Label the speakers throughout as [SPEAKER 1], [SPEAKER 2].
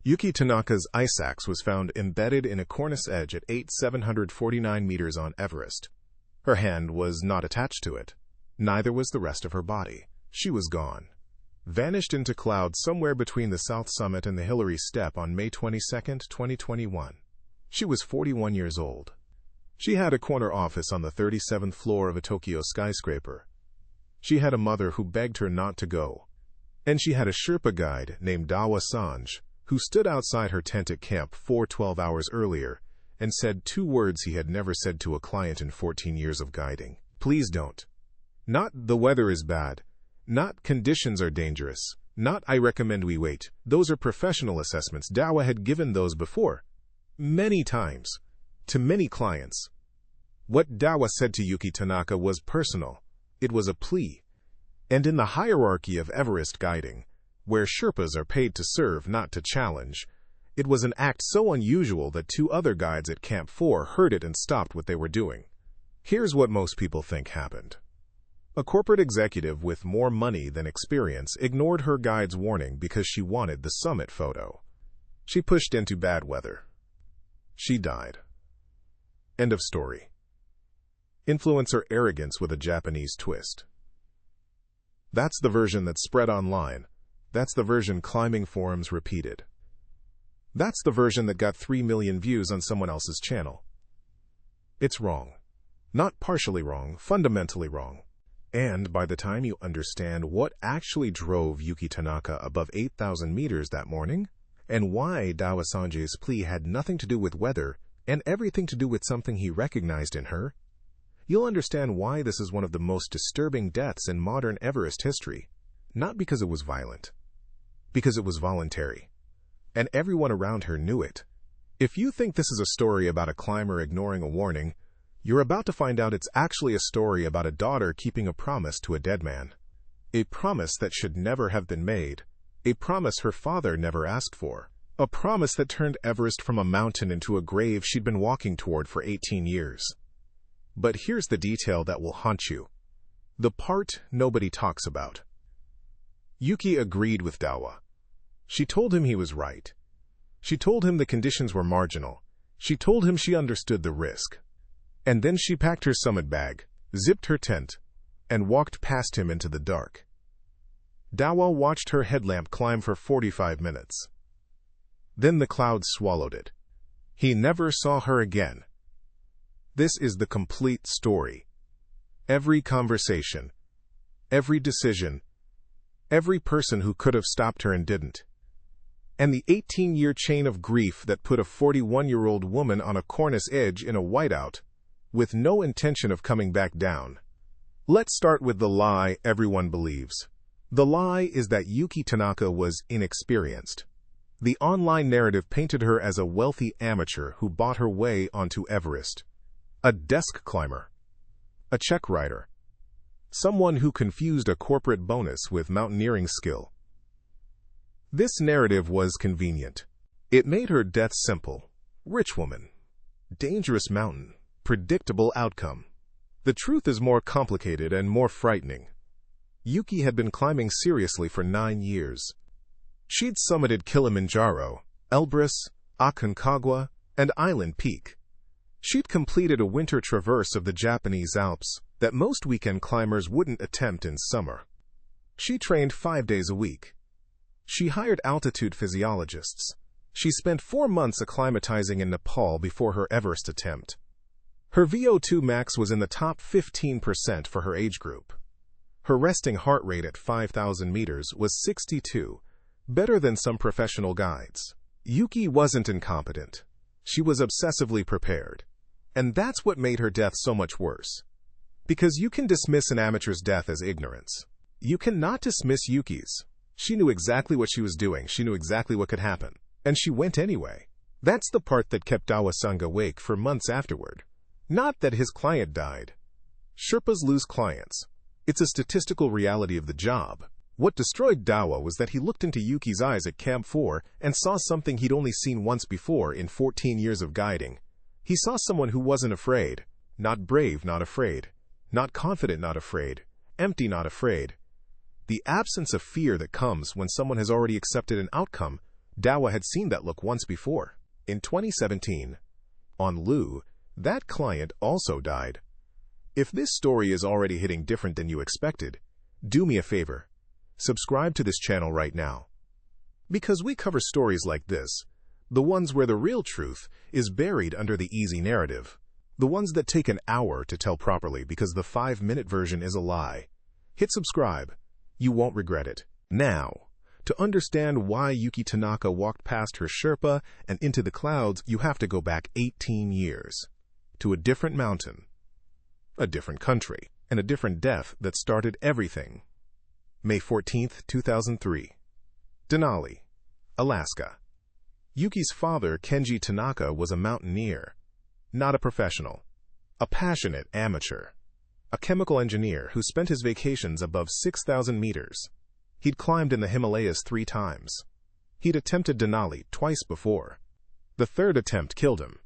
[SPEAKER 1] Yuki Tanaka's ice axe was found embedded in a cornice edge at 749 meters on Everest. Her hand was not attached to it. Neither was the rest of her body. She was gone. Vanished into clouds somewhere between the South Summit and the Hillary Steppe on May 22, 2021. She was 41 years old. She had a corner office on the 37th floor of a Tokyo skyscraper. She had a mother who begged her not to go. And she had a Sherpa guide named Dawa Sanj, who stood outside her tent at Camp 4 12 hours earlier and said 2 words he had never said to a client in 14 years of guiding. Please don't. Not the weather is bad. Not conditions are dangerous. Not I recommend we wait. Those are professional assessments. Dawa had given those before. Many times. To many clients. What Dawa said to Yuki Tanaka was personal. It was a plea. And in the hierarchy of Everest guiding, where Sherpas are paid to serve, not to challenge, it was an act so unusual that 2 other guides at Camp 4 heard it and stopped what they were doing. Here's what most people think happened. A corporate executive with more money than experience ignored her guide's warning because she wanted the summit photo. She pushed into bad weather. She died. End of story. Influencer arrogance with a Japanese twist. That's the version that spread online. That's the version climbing forums repeated. That's the version that got 3 million views on someone else's channel. It's wrong. Not partially wrong, fundamentally wrong. And by the time you understand what actually drove Yuki Tanaka above 8,000 meters that morning, and why Dawa Sanjay's plea had nothing to do with weather and everything to do with something he recognized in her, you'll understand why this is one of the most disturbing deaths in modern Everest history. Not because it was violent, because it was voluntary. And everyone around her knew it. If you think this is a story about a climber ignoring a warning, you're about to find out it's actually a story about a daughter keeping a promise to a dead man. A promise that should never have been made. A promise her father never asked for. A promise that turned Everest from a mountain into a grave she'd been walking toward for 18 years. But here's the detail that will haunt you. The part nobody talks about. Yuki agreed with Dawa. She told him he was right. She told him the conditions were marginal. She told him she understood the risk. And then she packed her summit bag, zipped her tent, and walked past him into the dark. Dawa watched her headlamp climb for 45 minutes. Then the clouds swallowed it. He never saw her again. This is the complete story. Every conversation, every decision, every person who could have stopped her and didn't. And the 18-year chain of grief that put a 41-year-old woman on a cornice edge in a whiteout, with no intention of coming back down. Let's start with the lie everyone believes. The lie is that Yuki Tanaka was inexperienced. The online narrative painted her as a wealthy amateur who bought her way onto Everest. A desk climber. A check writer. Someone who confused a corporate bonus with mountaineering skill. This narrative was convenient. It made her death simple. Rich woman. Dangerous mountain. Predictable outcome. The truth is more complicated and more frightening. Yuki had been climbing seriously for 9 years. She'd summited Kilimanjaro, Elbrus, Aconcagua, and Island Peak. She'd completed a winter traverse of the Japanese Alps that most weekend climbers wouldn't attempt in summer. She trained 5 days a week. She hired altitude physiologists. She spent 4 months acclimatizing in Nepal before her Everest attempt. Her VO2 max was in the top 15% for her age group. Her resting heart rate at 5,000 meters was 62, better than some professional guides. Yuki wasn't incompetent. She was obsessively prepared. And that's what made her death so much worse. Because you can dismiss an amateur's death as ignorance. You cannot dismiss Yuki's. She knew exactly what she was doing. She knew exactly what could happen. And she went anyway. That's the part that kept Dawa Sanjay awake for months afterward. Not that his client died. Sherpas lose clients. It's a statistical reality of the job. What destroyed Dawa was that he looked into Yuki's eyes at Camp 4 and saw something he'd only seen once before in 14 years of guiding. He saw someone who wasn't afraid. Not brave, not afraid. Not confident, not afraid. Empty, not afraid. The absence of fear that comes when someone has already accepted an outcome Dawa had seen that look once before, in 2017. On Lu, that client also died. If this story is already hitting different than you expected, do me a favor. Subscribe to this channel right now. Because we cover stories like this, the ones where the real truth is buried under the easy narrative, the ones that take an hour to tell properly because the 5-minute version is a lie. Hit subscribe. You won't regret it. Now, to understand why Yuki Tanaka walked past her Sherpa and into the clouds, you have to go back 18 years. To a different mountain, a different country, and a different death that started everything. May 14, 2003. Denali, Alaska. Yuki's father, Kenji Tanaka, was a mountaineer, not a professional, a passionate amateur, a chemical engineer who spent his vacations above 6,000 meters. He'd climbed in the Himalayas 3 times. He'd attempted Denali twice before. The third attempt killed him.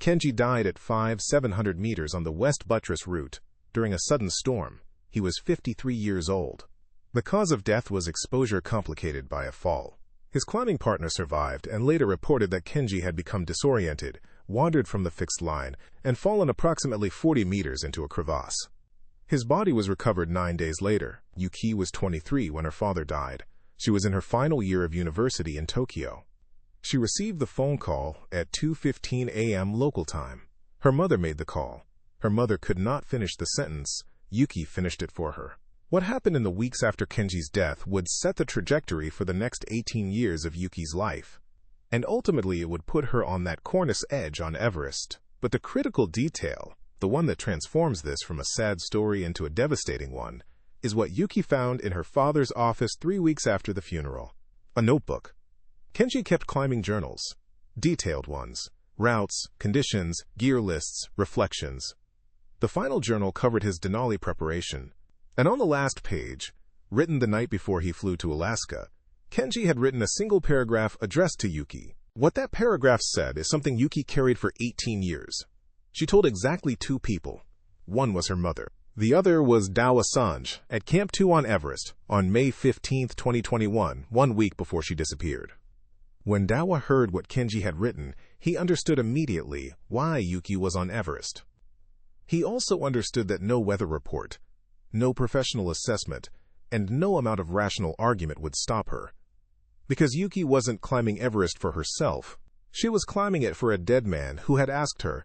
[SPEAKER 1] Kenji died at 700 meters on the West Buttress route during a sudden storm. He was 53 years old. The cause of death was exposure complicated by a fall. His climbing partner survived and later reported that Kenji had become disoriented, wandered from the fixed line, and fallen approximately 40 meters into a crevasse. His body was recovered 9 days later. Yuki was 23 when her father died. She was in her final year of university in Tokyo. She received the phone call at 2:15 a.m. local time. Her mother made the call. Her mother could not finish the sentence. Yuki finished it for her. What happened in the weeks after Kenji's death would set the trajectory for the next 18 years of Yuki's life. And ultimately it would put her on that cornice edge on Everest. But the critical detail, the one that transforms this from a sad story into a devastating one, is what Yuki found in her father's office 3 weeks after the funeral. A notebook. Kenji kept climbing journals. Detailed ones. Routes, conditions, gear lists, reflections. The final journal covered his Denali preparation. And on the last page, written the night before he flew to Alaska, Kenji had written a single paragraph addressed to Yuki. What that paragraph said is something Yuki carried for 18 years. She told exactly 2 people. One was her mother. The other was Dawa Sanj at Camp 2 on Everest on May 15, 2021, 1 week before she disappeared. When Dawa heard what Kenji had written, he understood immediately why Yuki was on Everest. He also understood that no weather report, no professional assessment, and no amount of rational argument would stop her. Because Yuki wasn't climbing Everest for herself. She was climbing it for a dead man who had asked her,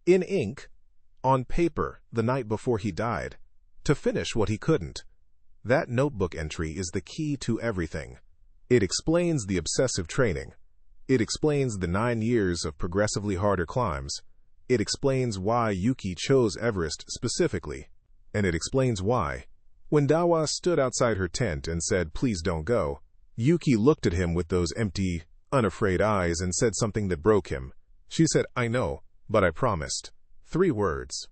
[SPEAKER 1] in ink, on paper, the night before he died, to finish what he couldn't. That notebook entry is the key to everything. It explains the obsessive training. It explains the 9 years of progressively harder climbs. It explains why Yuki chose Everest specifically. And it explains why, when Dawa stood outside her tent and said, "Please don't go," Yuki looked at him with those empty, unafraid eyes and said something that broke him. She said, "I know, but I promised." 3 words.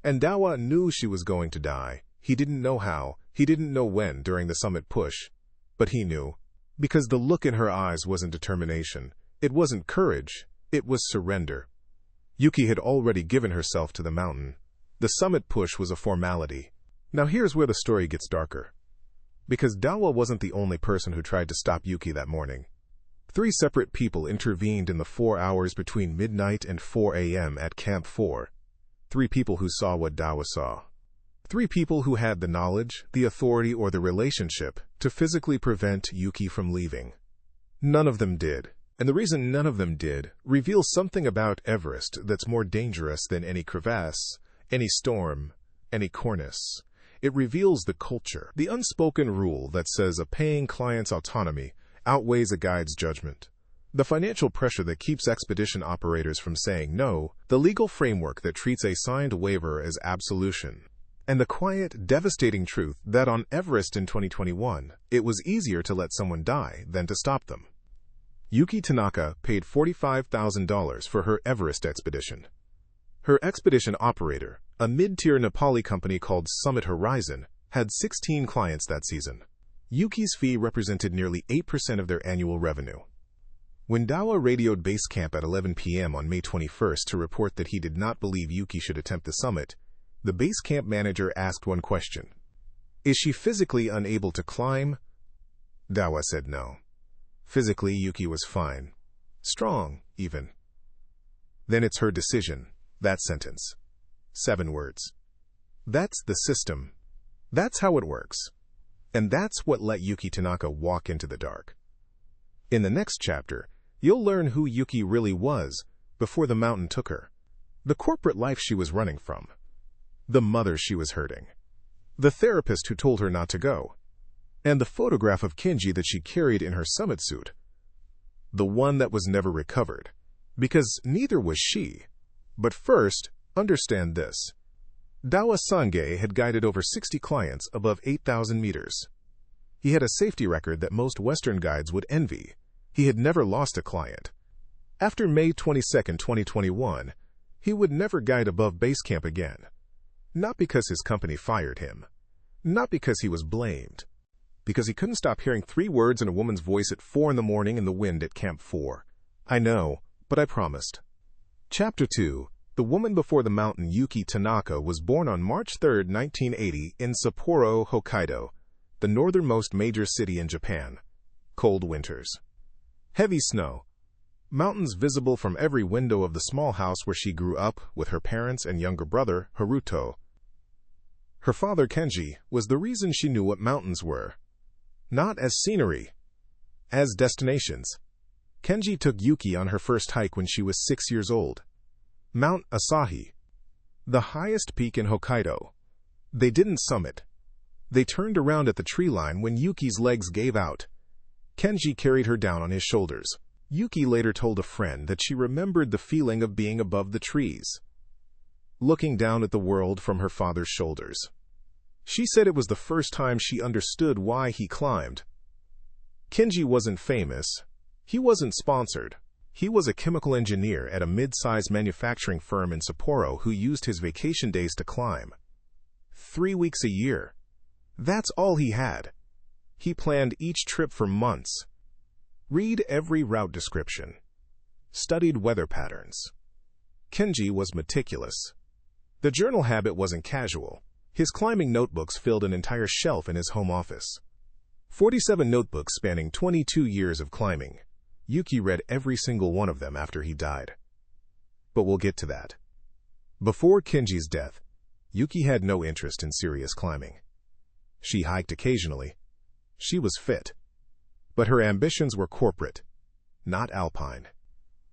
[SPEAKER 1] And Dawa knew she was going to die. He didn't know how, he didn't know when during the summit push. But he knew. Because the look in her eyes wasn't determination. It wasn't courage. It was surrender. Yuki had already given herself to the mountain. The summit push was a formality. Now here's where the story gets darker. Because Dawa wasn't the only person who tried to stop Yuki that morning. 3 separate people intervened in the 4 hours between midnight and 4 a.m. at Camp 4. 3 people who saw what Dawa saw. 3 people who had the knowledge, the authority, or the relationship to physically prevent Yuki from leaving. None of them did. And the reason none of them did reveals something about Everest that's more dangerous than any crevasse, any storm, any cornice. It reveals the culture, the unspoken rule that says a paying client's autonomy outweighs a guide's judgment. The financial pressure that keeps expedition operators from saying no, the legal framework that treats a signed waiver as absolution, and the quiet, devastating truth that on Everest in 2021, it was easier to let someone die than to stop them. Yuki Tanaka paid $45,000 for her Everest expedition. Her expedition operator, a mid-tier Nepali company called Summit Horizon, had 16 clients that season. Yuki's fee represented nearly 8% of their annual revenue. When Dawa radioed base camp at 11 p.m. on May 21st to report that he did not believe Yuki should attempt the summit, the base camp manager asked one question. "Is she physically unable to climb?" Dawa said no. Physically, Yuki was fine. Strong, even. Then it's her decision. That sentence. 7 words. That's the system. That's how it works. And that's what let Yuki Tanaka walk into the dark. In the next chapter, you'll learn who Yuki really was before the mountain took her. The corporate life she was running from. The mother she was hurting. The therapist who told her not to go. And the photograph of Kenji that she carried in her summit suit. The one that was never recovered. Because neither was she. But first, understand this. Dawa Sange had guided over 60 clients above 8,000 meters. He had a safety record that most Western guides would envy. He had never lost a client. After May 22, 2021, he would never guide above base camp again. Not because his company fired him. Not because he was blamed. Because he couldn't stop hearing 3 words in a woman's voice at 4 in the morning in the wind at Camp 4. I know, but I promised. Chapter 2. The woman before the mountain, Yuki Tanaka, was born on March 3, 1980 in Sapporo, Hokkaido, the northernmost major city in Japan. Cold winters. Heavy snow. Mountains visible from every window of the small house where she grew up with her parents and younger brother, Haruto. Her father, Kenji, was the reason she knew what mountains were. Not as scenery, as destinations. Kenji took Yuki on her first hike when she was 6 years old. Mount Asahi, the highest peak in Hokkaido. They didn't summit. They turned around at the tree line when Yuki's legs gave out. Kenji carried her down on his shoulders. Yuki later told a friend that she remembered the feeling of being above the trees, looking down at the world from her father's shoulders. She said it was the first time she understood why he climbed. Kenji wasn't famous. He wasn't sponsored. He was a chemical engineer at a mid-sized manufacturing firm in Sapporo who used his vacation days to climb. 3 weeks a year. That's all he had. He planned each trip for months. Read every route description. Studied weather patterns. Kenji was meticulous. The journal habit wasn't casual. His climbing notebooks filled an entire shelf in his home office. 47 notebooks spanning 22 years of climbing. Yuki read every single one of them after he died. But we'll get to that. Before Kenji's death, Yuki had no interest in serious climbing. She hiked occasionally. She was fit. But her ambitions were corporate, not alpine.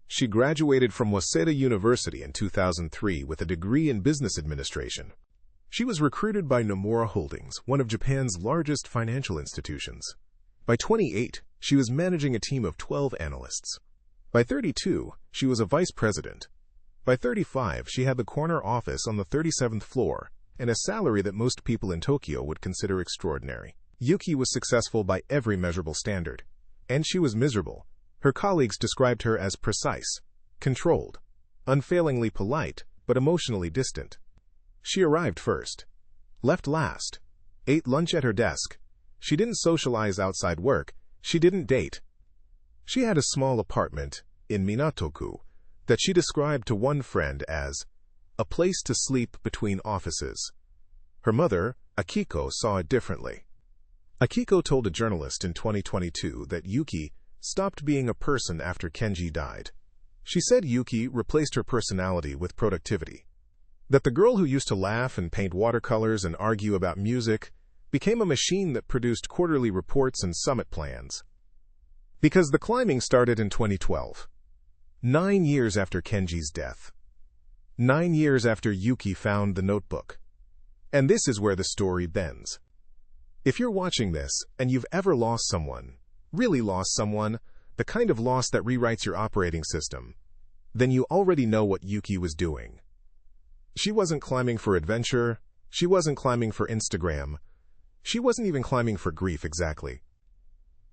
[SPEAKER 1] She graduated from Waseda University in 2003 with a degree in business administration. She was recruited by Nomura Holdings, one of Japan's largest financial institutions. By 28, she was managing a team of 12 analysts. By 32, she was a vice president. By 35, she had the corner office on the 37th floor and a salary that most people in Tokyo would consider extraordinary. Yuki was successful by every measurable standard. And she was miserable. Her colleagues described her as precise, controlled, unfailingly polite, but emotionally distant. She arrived first, left last, ate lunch at her desk. She didn't socialize outside work. She didn't date. She had a small apartment in Minatoku that she described to one friend as a place to sleep between offices. Her mother, Akiko, saw it differently. Akiko told a journalist in 2022 that Yuki stopped being a person after Kenji died. She said Yuki replaced her personality with productivity. That the girl who used to laugh and paint watercolors and argue about music became a machine that produced quarterly reports and summit plans. Because the climbing started in 2012, 9 years after Kenji's death. 9 years after Yuki found the notebook. And this is where the story bends. If you're watching this and you've ever lost someone, really lost someone, the kind of loss that rewrites your operating system, then you already know what Yuki was doing. She wasn't climbing for adventure. She wasn't climbing for Instagram. She wasn't even climbing for grief exactly.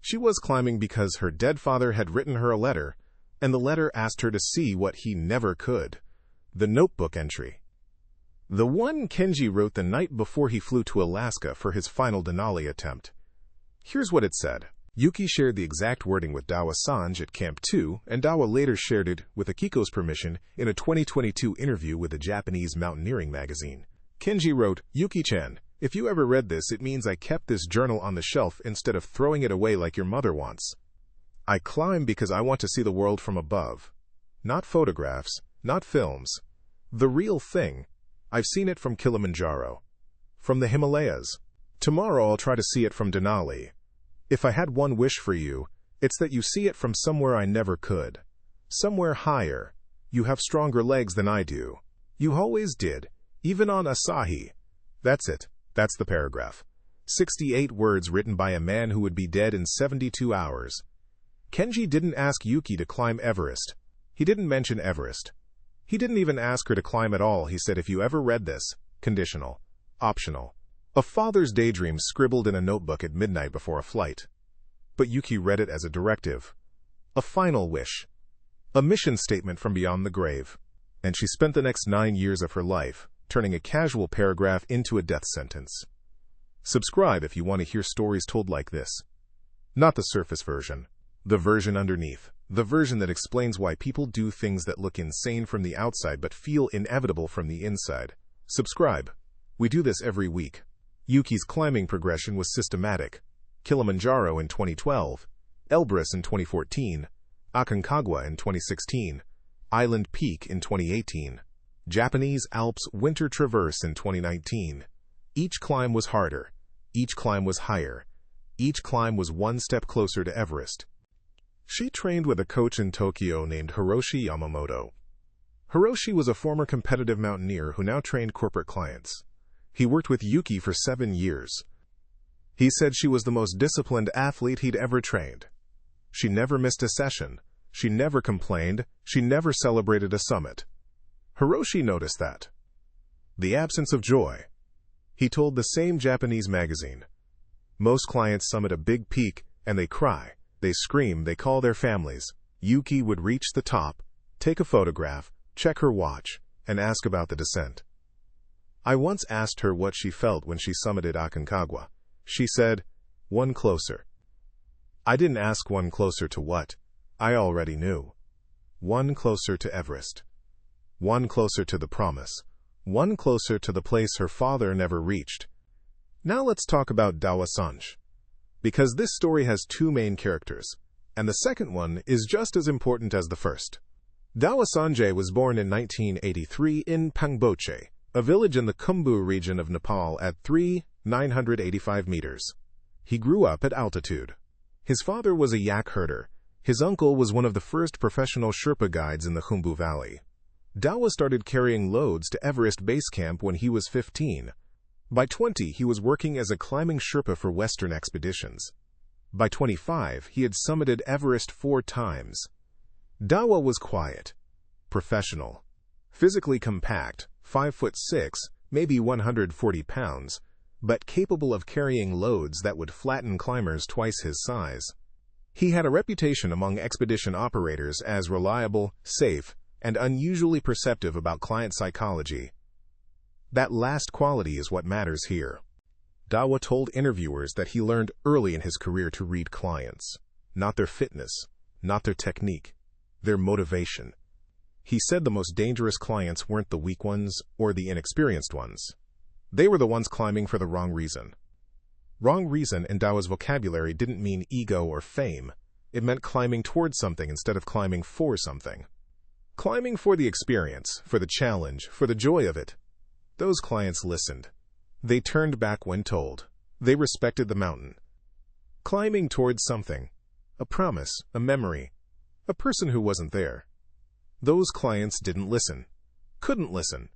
[SPEAKER 1] She was climbing because her dead father had written her a letter, and the letter asked her to see what he never could. The notebook entry. The one Kenji wrote the night before he flew to Alaska for his final Denali attempt. Here's what it said. Yuki shared the exact wording with Dawa-sange at Camp 2, and Dawa later shared it, with Akiko's permission, in a 2022 interview with a Japanese mountaineering magazine. Kenji wrote, "Yuki-chan, if you ever read this, it means I kept this journal on the shelf instead of throwing it away like your mother wants. I climb because I want to see the world from above. Not photographs, not films. The real thing. I've seen it from Kilimanjaro. From the Himalayas. Tomorrow I'll try to see it from Denali. If I had one wish for you, it's that you see it from somewhere I never could. Somewhere higher. You have stronger legs than I do. You always did, even on Asahi. That's it. That's the paragraph. 68 words written by a man who would be dead in 72 hours. Kenji didn't ask Yuki to climb Everest. He didn't mention Everest. He didn't even ask her to climb at all. He said, if you ever read this, conditional, optional. A father's daydream scribbled in a notebook at midnight before a flight. But Yuki read it as a directive. A final wish. A mission statement from beyond the grave. And she spent the next 9 years of her life turning a casual paragraph into a death sentence. Subscribe if you want to hear stories told like this. Not the surface version. The version underneath. The version that explains why people do things that look insane from the outside but feel inevitable from the inside. Subscribe. We do this every week. Yuki's climbing progression was systematic. Kilimanjaro in 2012, Elbrus in 2014, Aconcagua in 2016, Island Peak in 2018, Japanese Alps Winter Traverse in 2019. Each climb was harder. Each climb was higher. Each climb was one step closer to Everest. She trained with a coach in Tokyo named Hiroshi Yamamoto. Hiroshi was a former competitive mountaineer who now trained corporate clients. He worked with Yuki for 7 years. He said she was the most disciplined athlete he'd ever trained. She never missed a session. She never complained. She never celebrated a summit. Hiroshi noticed that. The absence of joy. He told the same Japanese magazine. Most clients summit a big peak and they cry, they scream, they call their families. Yuki would reach the top, take a photograph, check her watch, and ask about the descent. I once asked her what she felt when she summited Aconcagua. She said, "One closer." I didn't ask one closer to what. I already knew. One closer to Everest. One closer to the promise. One closer to the place her father never reached. Now let's talk about Dawa Sanj. Because this story has 2 main characters, and the second one is just as important as the first. Dawa Sanjay was born in 1983 in Pangboche, a village in the Khumbu region of Nepal at 3,985 meters. He grew up at altitude. His father was a yak herder. His uncle was one of the first professional Sherpa guides in the Khumbu Valley. Dawa started carrying loads to Everest Base Camp when he was 15. By 20, he was working as a climbing Sherpa for Western expeditions. By 25, he had summited Everest 4 times. Dawa was quiet, professional, physically compact, 5'6", maybe 140 pounds, but capable of carrying loads that would flatten climbers twice his size. He had a reputation among expedition operators as reliable, safe, and unusually perceptive about client psychology. That last quality is what matters here. Dawa told interviewers that he learned early in his career to read clients, not their fitness, not their technique, their motivation. He said the most dangerous clients weren't the weak ones or the inexperienced ones. They were the ones climbing for the wrong reason. Wrong reason in Dawa's vocabulary didn't mean ego or fame. It meant climbing towards something instead of climbing for something. Climbing for the experience, for the challenge, for the joy of it. Those clients listened. They turned back when told. They respected the mountain. Climbing towards something. A promise, a memory, a person who wasn't there. Those clients didn't listen. Couldn't listen.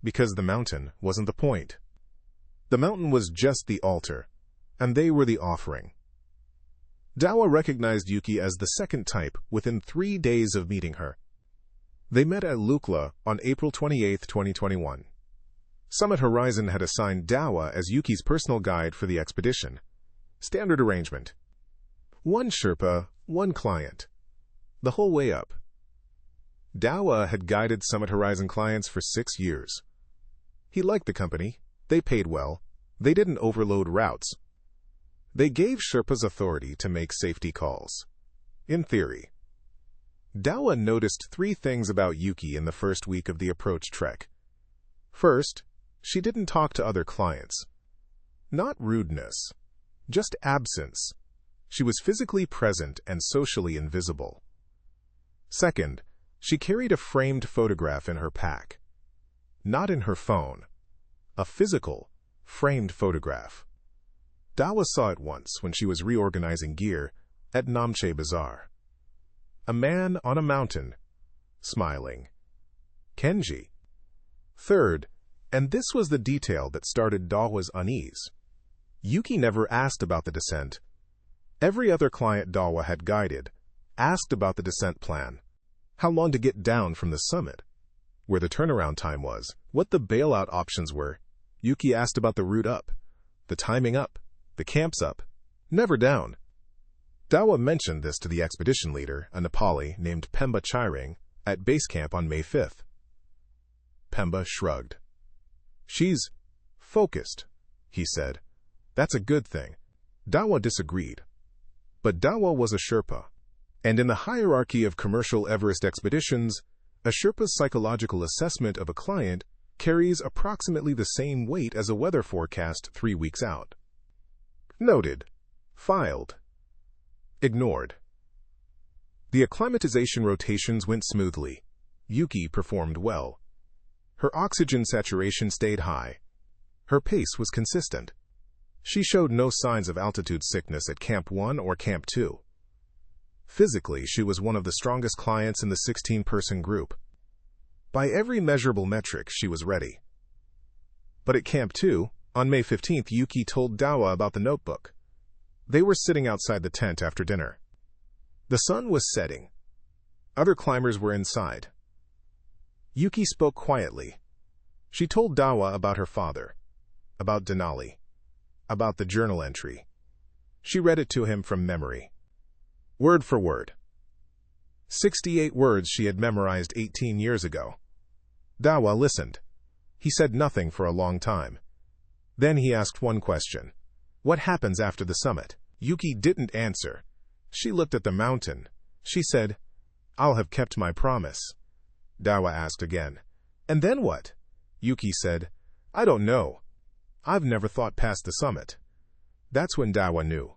[SPEAKER 1] Because the mountain wasn't the point. The mountain was just the altar, and they were the offering. Dawa recognized Yuki as the second type within 3 days of meeting her. They met at Lukla on April 28, 2021. Summit Horizon had assigned Dawa as Yuki's personal guide for the expedition. Standard arrangement. 1 Sherpa, 1 client. The whole way up. Dawa had guided Summit Horizon clients for 6 years. He liked the company. They paid well. They didn't overload routes. They gave Sherpas authority to make safety calls. In theory. Dawa noticed 3 things about Yuki in the first week of the approach trek. First, she didn't talk to other clients. Not rudeness, just absence. She was physically present and socially invisible. Second, she carried a framed photograph in her pack. Not in her phone. A physical, framed photograph. Dawa saw it once when she was reorganizing gear at Namche Bazaar. A man on a mountain, smiling. Kenji. Third, and this was the detail that started Dawa's unease. Yuki never asked about the descent. Every other client Dawa had guided asked about the descent plan. How long to get down from the summit? Where the turnaround time was, what the bailout options were. Yuki asked about the route up, the timing up, the camps up, never down. Dawa mentioned this to the expedition leader, a Nepali named Pemba Chairing, at base camp on May 5th. Pemba shrugged. She's focused, he said. That's a good thing. Dawa disagreed. But Dawa was a Sherpa, and in the hierarchy of commercial Everest expeditions, a Sherpa's psychological assessment of a client carries approximately the same weight as a weather forecast 3 weeks out. Noted. Filed. Ignored. The acclimatization rotations went smoothly. Yuki performed well. Her oxygen saturation stayed high. Her pace was consistent. She showed no signs of altitude sickness at Camp 1 or Camp 2. Physically, she was one of the strongest clients in the 16-person group. By every measurable metric, she was ready. But at Camp 2, on May 15th, Yuki told Dawa about the notebook. They were sitting outside the tent after dinner. The sun was setting. Other climbers were inside. Yuki spoke quietly. She told Dawa about her father, about Denali, about the journal entry. She read it to him from memory. Word for word. 68 words she had memorized 18 years ago. Dawa listened. He said nothing for a long time. Then he asked one question. What happens after the summit? Yuki didn't answer. She looked at the mountain. She said, I'll have kept my promise. Dawa asked again. And then what? Yuki said, I don't know. I've never thought past the summit. That's when Dawa knew.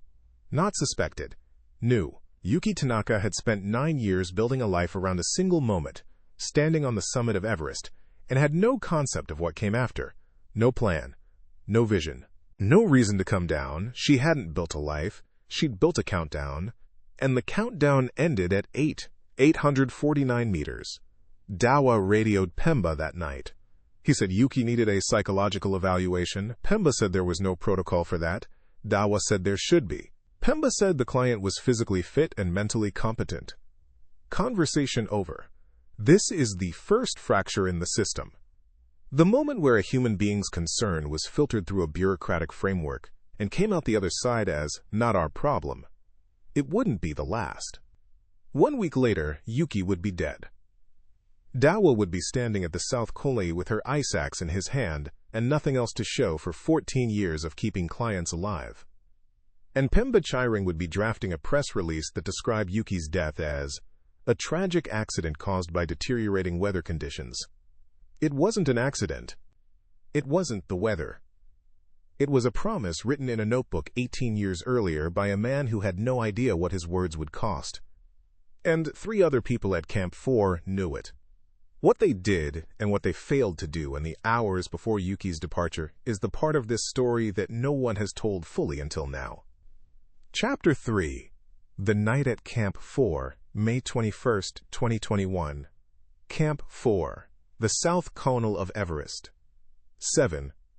[SPEAKER 1] Not suspected. Knew. Yuki Tanaka had spent 9 years building a life around a single moment, standing on the summit of Everest, and had no concept of what came after. No plan. No vision. No reason to come down. She hadn't built a life. She'd built a countdown. And the countdown ended at 849 meters. Dawa radioed Pemba that night. He said Yuki needed a psychological evaluation. Pemba said there was no protocol for that. Dawa said there should be. Pemba said the client was physically fit and mentally competent. Conversation over. This is the first fracture in the system. The moment where a human being's concern was filtered through a bureaucratic framework and came out the other side as not our problem. It wouldn't be the last. 1 week later, Yuki would be dead. Dawa would be standing at the South Kole with her ice axe in his hand and nothing else to show for 14 years of keeping clients alive. And Pemba Chairing would be drafting a press release that described Yuki's death as a tragic accident caused by deteriorating weather conditions. It wasn't an accident. It wasn't the weather. It was a promise written in a notebook 18 years earlier by a man who had no idea what his words would cost. And 3 other people at Camp 4 knew it. What they did and what they failed to do in the hours before Yuki's departure is the part of this story that no one has told fully until now. Chapter 3. The Night at Camp 4, May 21, 2021. Camp 4. The South Conal of Everest.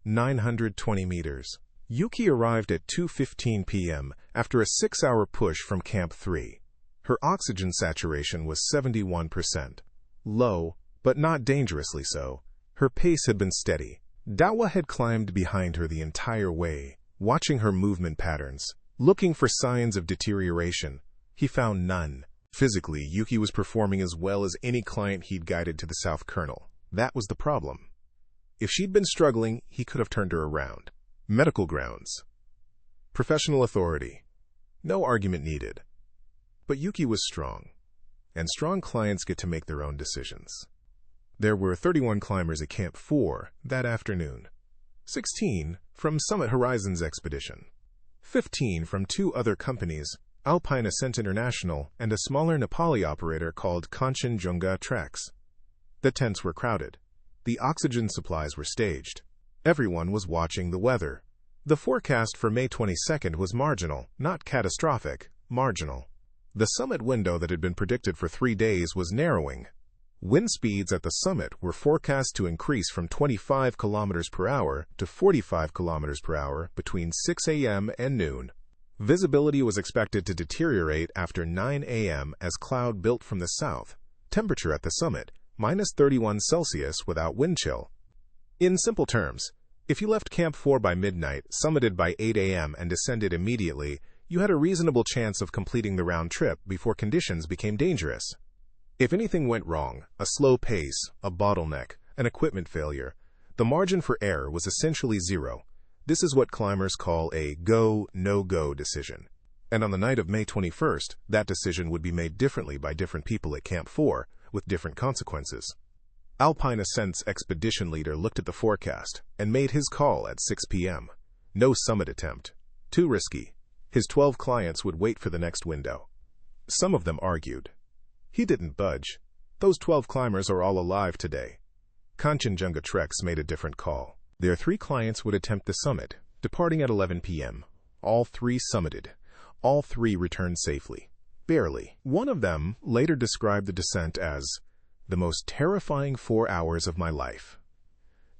[SPEAKER 1] 920 meters. Yuki arrived at 2:15 p.m. after a 6-hour push from Camp 3. Her oxygen saturation was 71%. Low, but not dangerously so. Her pace had been steady. Dawa had climbed behind her the entire way, watching her movement patterns, looking for signs of deterioration. He found none. Physically, Yuki was performing as well as any client he'd guided to the South Kernel. That was the problem. If she'd been struggling, he could have turned her around. Medical grounds. Professional authority. No argument needed. But Yuki was strong, and strong clients get to make their own decisions. There were 31 climbers at Camp 4 that afternoon. 16 from Summit Horizons expedition. 15 from 2 other companies, Alpine Ascent International and a smaller Nepali operator called Kanchenjunga Treks. The tents were crowded. The oxygen supplies were staged. Everyone was watching the weather. The forecast for May 22nd was marginal, not catastrophic, marginal. The summit window that had been predicted for 3 days was narrowing. Wind speeds at the summit were forecast to increase from 25 km per hour to 45 km per hour between 6 a.m. and noon. Visibility was expected to deteriorate after 9 a.m. as cloud built from the south. Temperature at the summit, -31°C without wind chill. In simple terms, if you left Camp 4 by midnight, summited by 8 a.m. and descended immediately, you had a reasonable chance of completing the round trip before conditions became dangerous. If anything went wrong, a slow pace, a bottleneck, an equipment failure, the margin for error was essentially zero. This is what climbers call a go, no-go decision. And on the night of May 21st, that decision would be made differently by different people at Camp 4, with different consequences. Alpine Ascent's expedition leader looked at the forecast and made his call at 6 p.m. No summit attempt. Too risky. His 12 clients would wait for the next window. Some of them argued. He didn't budge. Those 12 climbers are all alive today. Kanchenjunga Treks made a different call. Their 3 clients would attempt the summit, departing at 11 p.m. All 3 summited. All 3 returned safely. Barely. One of them later described the descent as the most terrifying 4 hours of my life.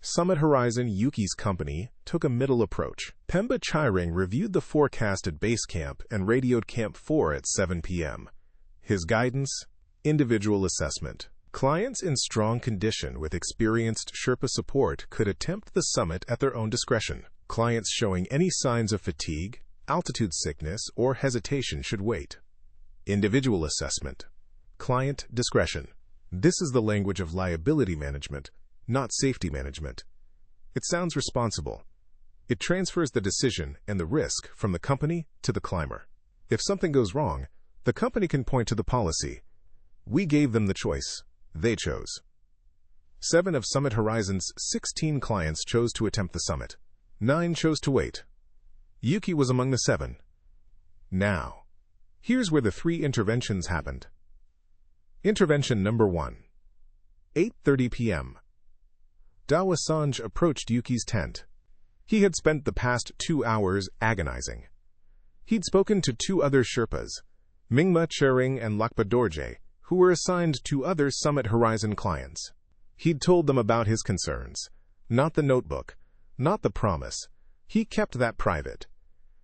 [SPEAKER 1] Summit Horizon Yuki's company took a middle approach. Pemba Chairing reviewed the forecast at base camp and radioed Camp 4 at 7 p.m. His guidance: individual assessment. Clients in strong condition with experienced Sherpa support could attempt the summit at their own discretion. Clients showing any signs of fatigue, altitude sickness, or hesitation should wait. Individual assessment. Client discretion. This is the language of liability management, not safety management. It sounds responsible. It transfers the decision and the risk from the company to the climber. If something goes wrong, the company can point to the policy. We gave them the choice. They chose. 7 of Summit Horizon's 16 clients chose to attempt the summit. 9 chose to wait. Yuki was among the 7. Now, here's where the 3 interventions happened. Intervention number 1. 8:30 p.m. Dawa Sanj approached Yuki's tent. He had spent the past 2 hours agonizing. He'd spoken to 2 other Sherpas, Mingma Chering and Lakpa Dorje, who were assigned to other Summit Horizon clients. He'd told them about his concerns. Not the notebook, not the promise. He kept that private.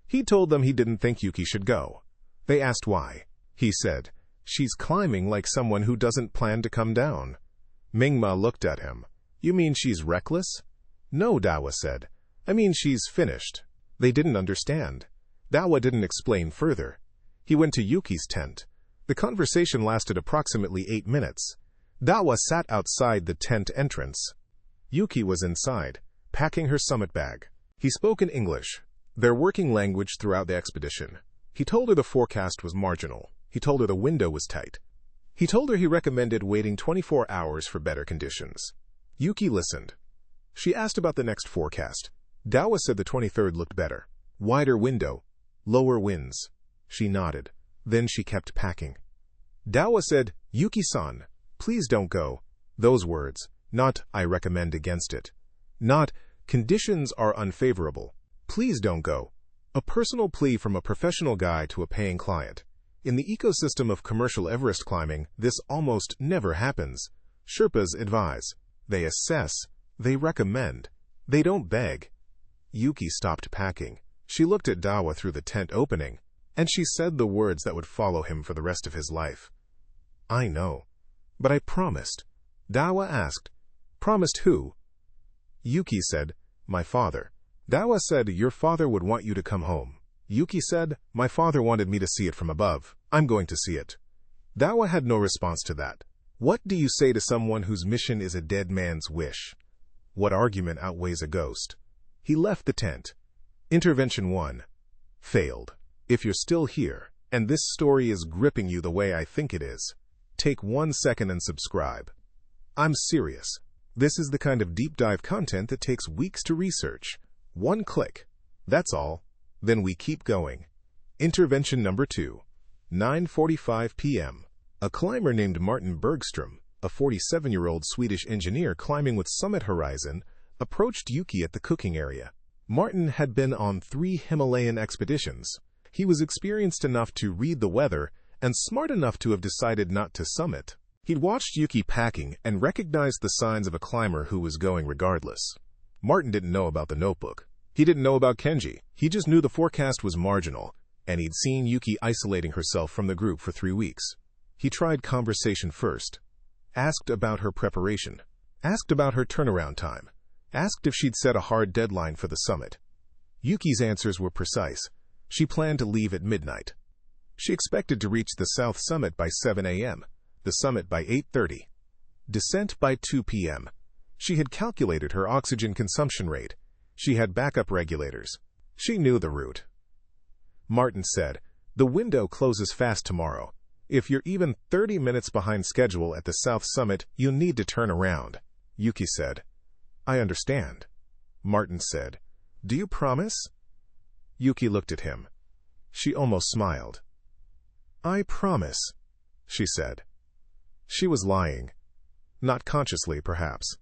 [SPEAKER 1] He told them he didn't think Yuki should go. They asked why. He said, "She's climbing like someone who doesn't plan to come down." Mingma looked at him. "You mean she's reckless?" "No," Dawa said. "I mean she's finished." They didn't understand. Dawa didn't explain further. He went to Yuki's tent. The conversation lasted approximately 8 minutes. Dawa sat outside the tent entrance. Yuki was inside, packing her summit bag. He spoke in English, their working language throughout the expedition. He told her the forecast was marginal. He told her the window was tight. He told her he recommended waiting 24 hours for better conditions. Yuki listened. She asked about the next forecast. Dawa said the 23rd looked better. Wider window, lower winds. She nodded. Then she kept packing. Dawa said, "Yuki-san, please don't go." Those words, not "I recommend against it." Not "conditions are unfavorable. Please don't go." A personal plea from a professional guy to a paying client. In the ecosystem of commercial Everest climbing, this almost never happens. Sherpas advise. They assess. They recommend. They don't beg. Yuki stopped packing. She looked at Dawa through the tent opening, and she said the words that would follow him for the rest of his life. "I know, but I promised." Dawa asked, "Promised who?" Yuki said, "My father." Dawa said, "Your father would want you to come home." Yuki said, "My father wanted me to see it from above. I'm going to see it." Dawa had no response to that. What do you say to someone whose mission is a dead man's wish? What argument outweighs a ghost? He left the tent. Intervention 1. Failed. If you're still here, and this story is gripping you the way I think it is, take 1 second and subscribe. I'm serious. This is the kind of deep dive content that takes weeks to research. 1 click. That's all. Then we keep going. Intervention number 2. 9:45 p.m. A climber named Martin Bergstrom, a 47-year-old Swedish engineer climbing with Summit Horizon, approached Yuki at the cooking area. Martin had been on 3 Himalayan expeditions. He was experienced enough to read the weather and smart enough to have decided not to summit. He'd watched Yuki packing and recognized the signs of a climber who was going regardless. Martin didn't know about the notebook. He didn't know about Kenji. He just knew the forecast was marginal, and he'd seen Yuki isolating herself from the group for 3 weeks. He tried conversation first. Asked about her preparation. Asked about her turnaround time. Asked if she'd set a hard deadline for the summit. Yuki's answers were precise. She planned to leave at midnight. She expected to reach the South Summit by 7 a.m., the summit by 8:30, descent by 2 p.m. She had calculated her oxygen consumption rate. She had backup regulators. She knew the route. Martin said, "The window closes fast tomorrow. If you're even 30 minutes behind schedule at the South Summit, you need to turn around." Yuki said, "I understand." Martin said, "Do you promise?" Yuki looked at him. She almost smiled. "I promise," she said. She was lying. Not consciously, perhaps.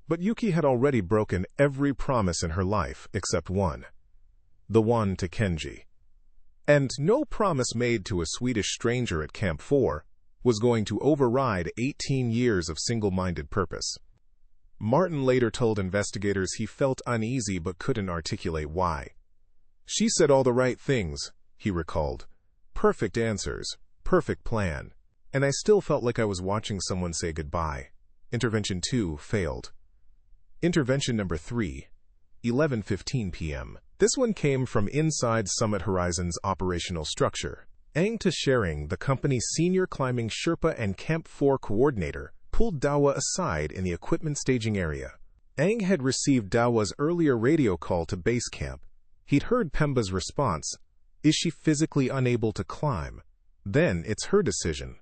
[SPEAKER 1] But Yuki had already broken every promise in her life except one. The one to Kenji. And no promise made to a Swedish stranger at Camp 4 was going to override 18 years of single-minded purpose. Martin later told investigators he felt uneasy but couldn't articulate why. "She said all the right things," he recalled. "Perfect answers, perfect plan. And I still felt like I was watching someone say goodbye." Intervention 2 failed. Intervention number 3, 11:15 p.m. This one came from inside Summit Horizon's operational structure. Ang Tashering, the company's senior climbing Sherpa and Camp 4 coordinator, pulled Dawa aside in the equipment staging area. Ang had received Dawa's earlier radio call to base camp. He'd heard Pemba's response, "Is she physically unable to climb? Then it's her decision."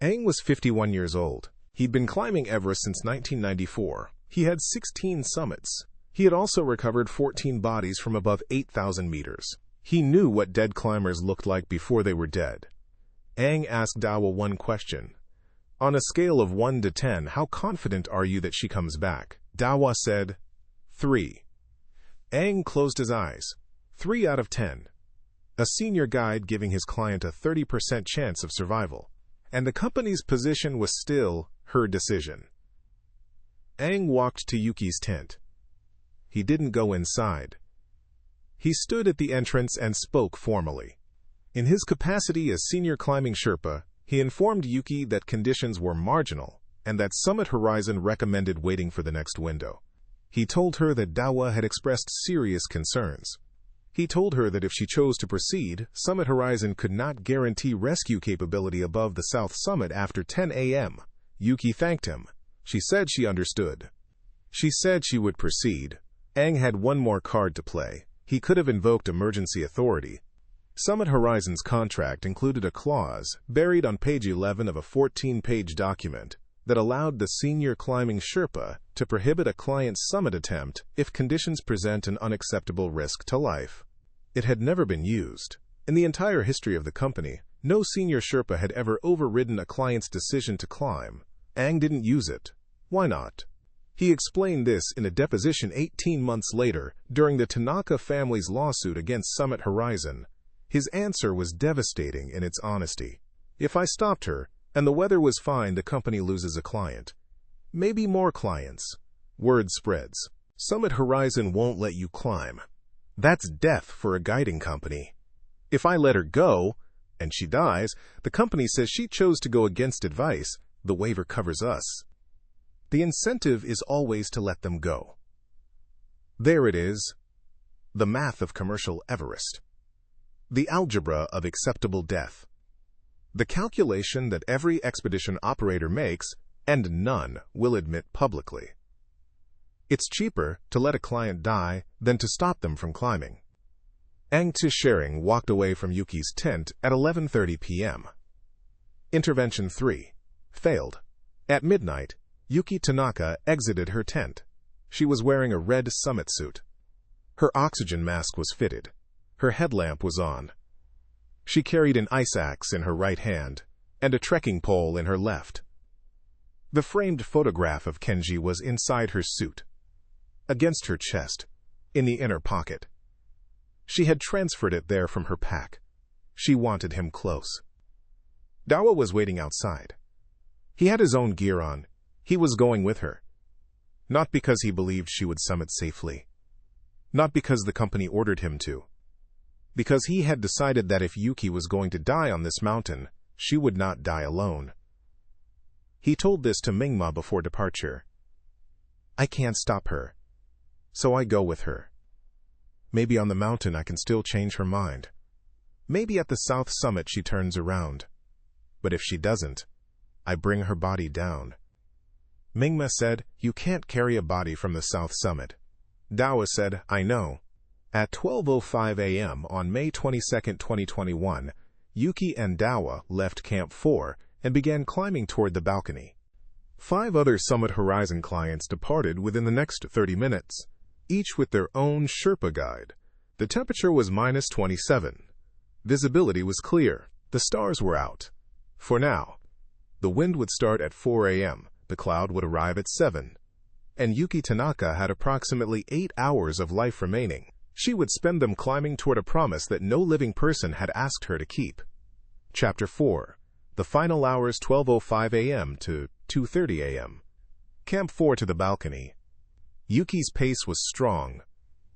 [SPEAKER 1] Ang was 51 years old. He'd been climbing Everest since 1994. He had 16 summits. He had also recovered 14 bodies from above 8,000 meters. He knew what dead climbers looked like before they were dead. Ang asked Dawa one question. "On a scale of 1 to 10, how confident are you that she comes back?" Dawa said, 3. Ang closed his eyes. 3 out of 10. A senior guide giving his client a 30% chance of survival. And the company's position was still her decision. Ang walked to Yuki's tent. He didn't go inside. He stood at the entrance and spoke formally. In his capacity as senior climbing Sherpa, he informed Yuki that conditions were marginal and that Summit Horizon recommended waiting for the next window. He told her that Dawa had expressed serious concerns. He told her that if she chose to proceed, Summit Horizon could not guarantee rescue capability above the South Summit after 10 a.m. Yuki thanked him. She said she understood. She said she would proceed. Ang had one more card to play. He could have invoked emergency authority. Summit Horizon's contract included a clause, buried on page 11 of a 14-page document, that allowed the senior climbing Sherpa to prohibit a client's summit attempt if conditions present an unacceptable risk to life. It had never been used. In the entire history of the company, no senior Sherpa had ever overridden a client's decision to climb. Ang didn't use it. Why not? He explained this in a deposition 18 months later during the Tanaka family's lawsuit against Summit Horizon. His answer was devastating in its honesty. "If I stopped her, and the weather was fine, the company loses a client. Maybe more clients." Word spreads. Summit Horizon won't let you climb. That's death for a guiding company. If I let her go, and she dies, the company says she chose to go against advice. The waiver covers us. The incentive is always to let them go. There it is. The math of commercial Everest. The algebra of acceptable death. The calculation that every expedition operator makes, and none will admit publicly. It's cheaper to let a client die than to stop them from climbing. Ang Tashering walked away from Yuki's tent at 11:30 p.m. Intervention 3 failed. At midnight, Yuki Tanaka exited her tent. She was wearing a red summit suit. Her oxygen mask was fitted. Her headlamp was on. She carried an ice axe in her right hand and a trekking pole in her left. The framed photograph of Kenji was inside her suit, against her chest, in the inner pocket. She had transferred it there from her pack. She wanted him close. Dawa was waiting outside. He had his own gear on. He was going with her. Not because he believed she would summit safely. Not because the company ordered him to. Because he had decided that if Yuki was going to die on this mountain, she would not die alone. He told this to Mingma before departure. I can't stop her, so I go with her. Maybe on the mountain I can still change her mind. Maybe at the south summit she turns around. But if she doesn't, I bring her body down. Mingma said, you can't carry a body from the south summit. Dawa said, I know. At 12:05 a.m. on May 22, 2021, Yuki and Dawa left Camp 4 and began climbing toward the balcony. 5 other Summit Horizon clients departed within the next 30 minutes, each with their own Sherpa guide. The temperature was -27. Visibility was clear. The stars were out. For now. The wind would start at 4 a.m. The cloud would arrive at 7. And Yuki Tanaka had approximately 8 hours of life remaining. She would spend them climbing toward a promise that no living person had asked her to keep. Chapter 4. The final hours 12:05 a.m. to 2:30 a.m. Camp 4 to the balcony. Yuki's pace was strong.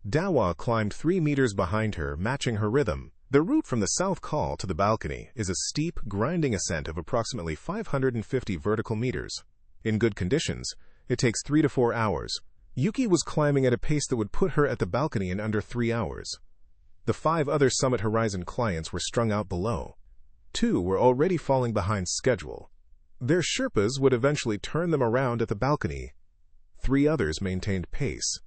[SPEAKER 1] Dawa climbed 3 meters behind her, matching her rhythm. The route from the south call to the balcony is a steep, grinding ascent of approximately 550 vertical meters. In good conditions, it takes 3 to 4 hours. Yuki was climbing at a pace that would put her at the balcony in under 3 hours. The 5 other Summit Horizon clients were strung out below. 2 were already falling behind schedule. Their Sherpas would eventually turn them around at the balcony. 3 others maintained pace.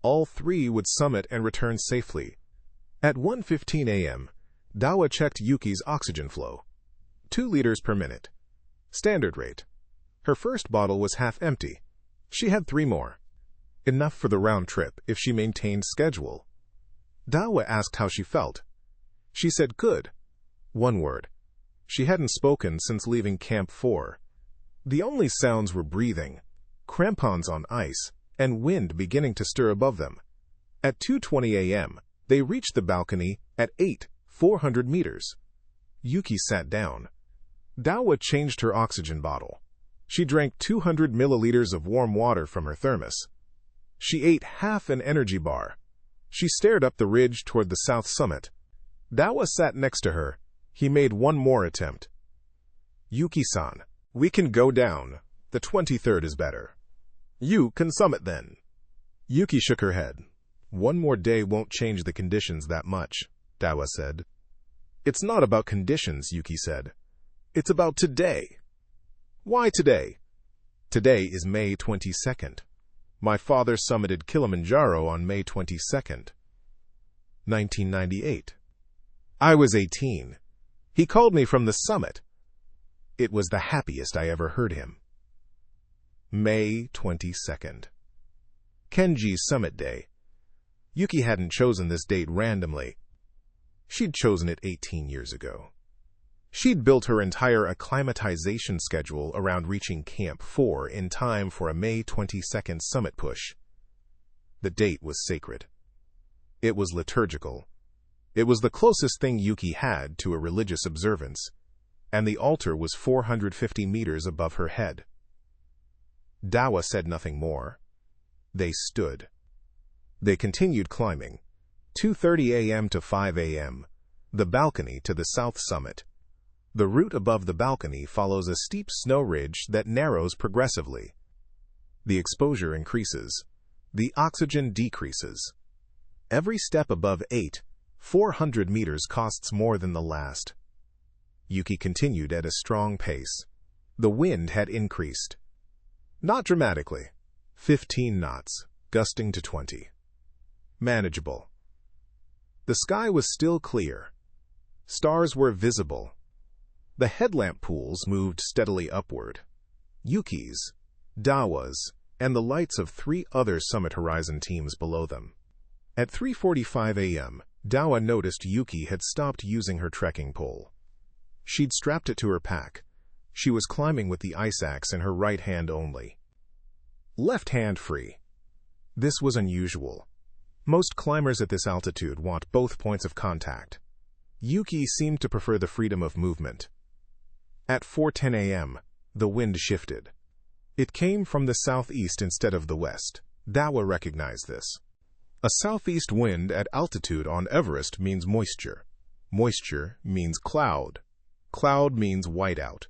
[SPEAKER 1] All 3 would summit and return safely. At 1:15 a.m., Dawa checked Yuki's oxygen flow. 2 liters per minute. Standard rate. Her first bottle was half empty. She had 3 more. Enough for the round trip if she maintained schedule. Dawa asked how she felt. She said good. 1 word. She hadn't spoken since leaving Camp 4. The only sounds were breathing, crampons on ice, and wind beginning to stir above them. At 2:20 a.m., they reached the balcony at 400 meters. Yuki sat down. Dawa changed her oxygen bottle. She drank 200 milliliters of warm water from her thermos. She ate half an energy bar. She stared up the ridge toward the south summit. Dawa sat next to her. He made one more attempt. Yuki-san, we can go down. The 23rd is better. You can summit then. Yuki shook her head. 1 more day won't change the conditions that much, Dawa said. It's not about conditions, Yuki said. It's about today. Why today? Today is May 22nd. My father summited Kilimanjaro on May 22nd. 1998. I was 18. He called me from the summit. It was the happiest I ever heard him. May 22nd. Kenji's summit day. Yuki hadn't chosen this date randomly. She'd chosen it 18 years ago. She'd built her entire acclimatization schedule around reaching Camp 4 in time for a May 22nd summit push. The date was sacred. It was liturgical. It was the closest thing Yuki had to a religious observance, and the altar was 450 meters above her head. Dawa said nothing more. They stood. They continued climbing. 2:30 a.m. to 5 a.m., the balcony to the south summit. The route above the balcony follows a steep snow ridge that narrows progressively. The exposure increases. The oxygen decreases. Every step above 400 meters costs more than the last. Yuki continued at a strong pace. The wind had increased. Not dramatically. 15 knots, gusting to 20. Manageable. The sky was still clear. Stars were visible. The headlamp pools moved steadily upward. Yuki's, Dawa's, and the lights of 3 other Summit Horizon teams below them. At 3:45 a.m., Dawa noticed Yuki had stopped using her trekking pole. She'd strapped it to her pack. She was climbing with the ice axe in her right hand only. Left hand free. This was unusual. Most climbers at this altitude want both points of contact. Yuki seemed to prefer the freedom of movement. At 4:10 a.m., the wind shifted. It came from the southeast instead of the west. Dawa recognized this. A southeast wind at altitude on Everest means moisture. Moisture means cloud. Cloud means whiteout.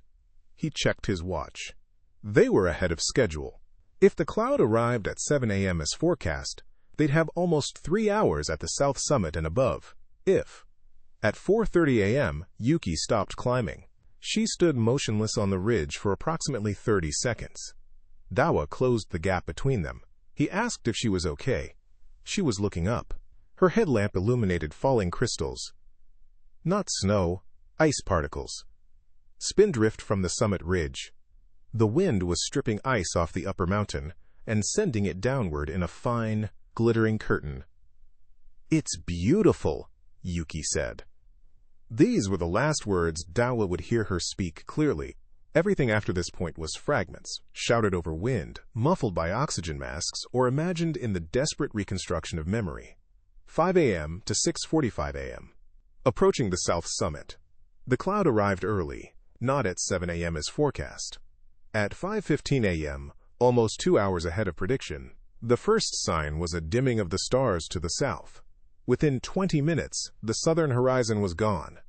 [SPEAKER 1] He checked his watch. They were ahead of schedule. If the cloud arrived at 7 a.m. as forecast, they'd have almost 3 hours at the south summit and above. At 4:30 a.m., Yuki stopped climbing. She stood motionless on the ridge for approximately 30 seconds. Dawa closed the gap between them. He asked if she was okay. She was looking up. Her headlamp illuminated falling crystals. Not snow, ice particles. Spindrift from the summit ridge. The wind was stripping ice off the upper mountain and sending it downward in a fine, glittering curtain. "It's beautiful," Yuki said. These were the last words Dawa would hear her speak clearly. Everything after this point was fragments, shouted over wind, muffled by oxygen masks, or imagined in the desperate reconstruction of memory. 5 a.m. to 6:45 a.m. Approaching the south summit. The cloud arrived early, not at 7 a.m. as forecast. At 5:15 a.m., almost 2 hours ahead of prediction, the first sign was a dimming of the stars to the south. Within 20 minutes, the southern horizon was gone.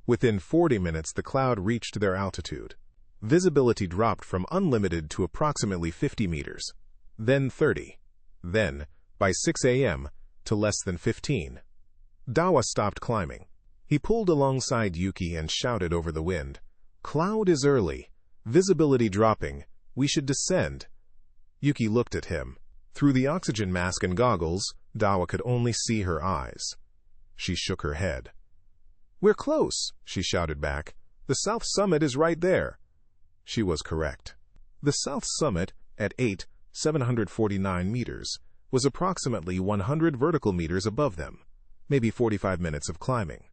[SPEAKER 1] Within 40 minutes, the cloud reached their altitude. Visibility dropped from unlimited to approximately 50 meters, then 30, then, by 6 a.m., to less than 15. Dawa stopped climbing. He pulled alongside Yuki and shouted over the wind, "Cloud is early. Visibility dropping. We should descend." Yuki looked at him. Through the oxygen mask and goggles, Dawa could only see her eyes. She shook her head. "We're close," she shouted back. "The south summit is right there." She was correct. The south summit, at 749 meters, was approximately 100 vertical meters above them, maybe 45 minutes of climbing.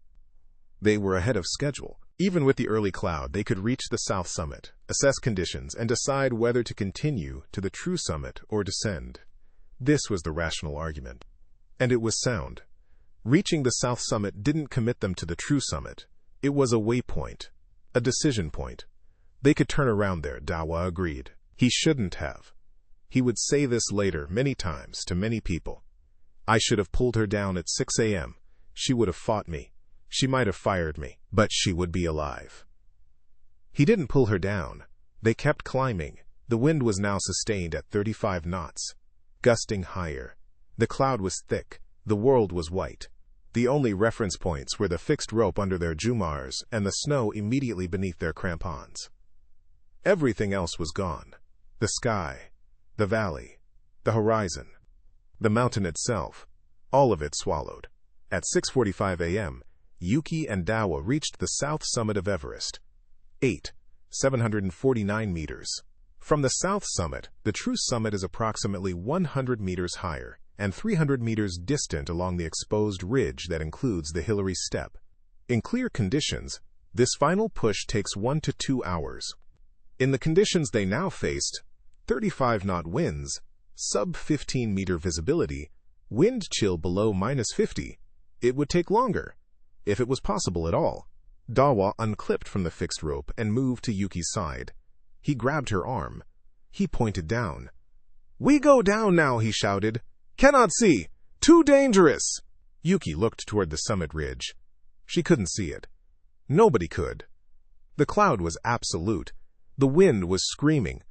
[SPEAKER 1] They were ahead of schedule. Even with the early cloud, they could reach the south summit, assess conditions, and decide whether to continue to the true summit or descend. This was the rational argument. And it was sound. Reaching the south summit didn't commit them to the true summit. It was a waypoint, a decision point. They could turn around there, Dawa agreed. He shouldn't have. He would say this later, many times, to many people. "I should have pulled her down at 6 a.m. She would have fought me. She might have fired me, but she would be alive." He didn't pull her down. They kept climbing. The wind was now sustained at 35 knots, gusting higher. The cloud was thick. The world was white. The only reference points were the fixed rope under their jumars and the snow immediately beneath their crampons. Everything else was gone. The sky, the valley, the horizon, the mountain itself, all of it swallowed. At 6:45 a.m., Yuki and Dawa reached the south summit of Everest, 749 meters. From the south summit, the true summit is approximately 100 meters higher and 300 meters distant along the exposed ridge that includes the Hillary Step. In clear conditions, this final push takes 1 to 2 hours. In the conditions they now faced, 35-knot winds, sub-15-meter visibility, wind chill below -50, it would take longer, if it was possible at all. Dawa unclipped from the fixed rope and moved to Yuki's side. He grabbed her arm. He pointed down. "We go down now," he shouted. "Cannot see. Too dangerous." Yuki looked toward the summit ridge. She couldn't see it. Nobody could. The cloud was absolute. The wind was screaming.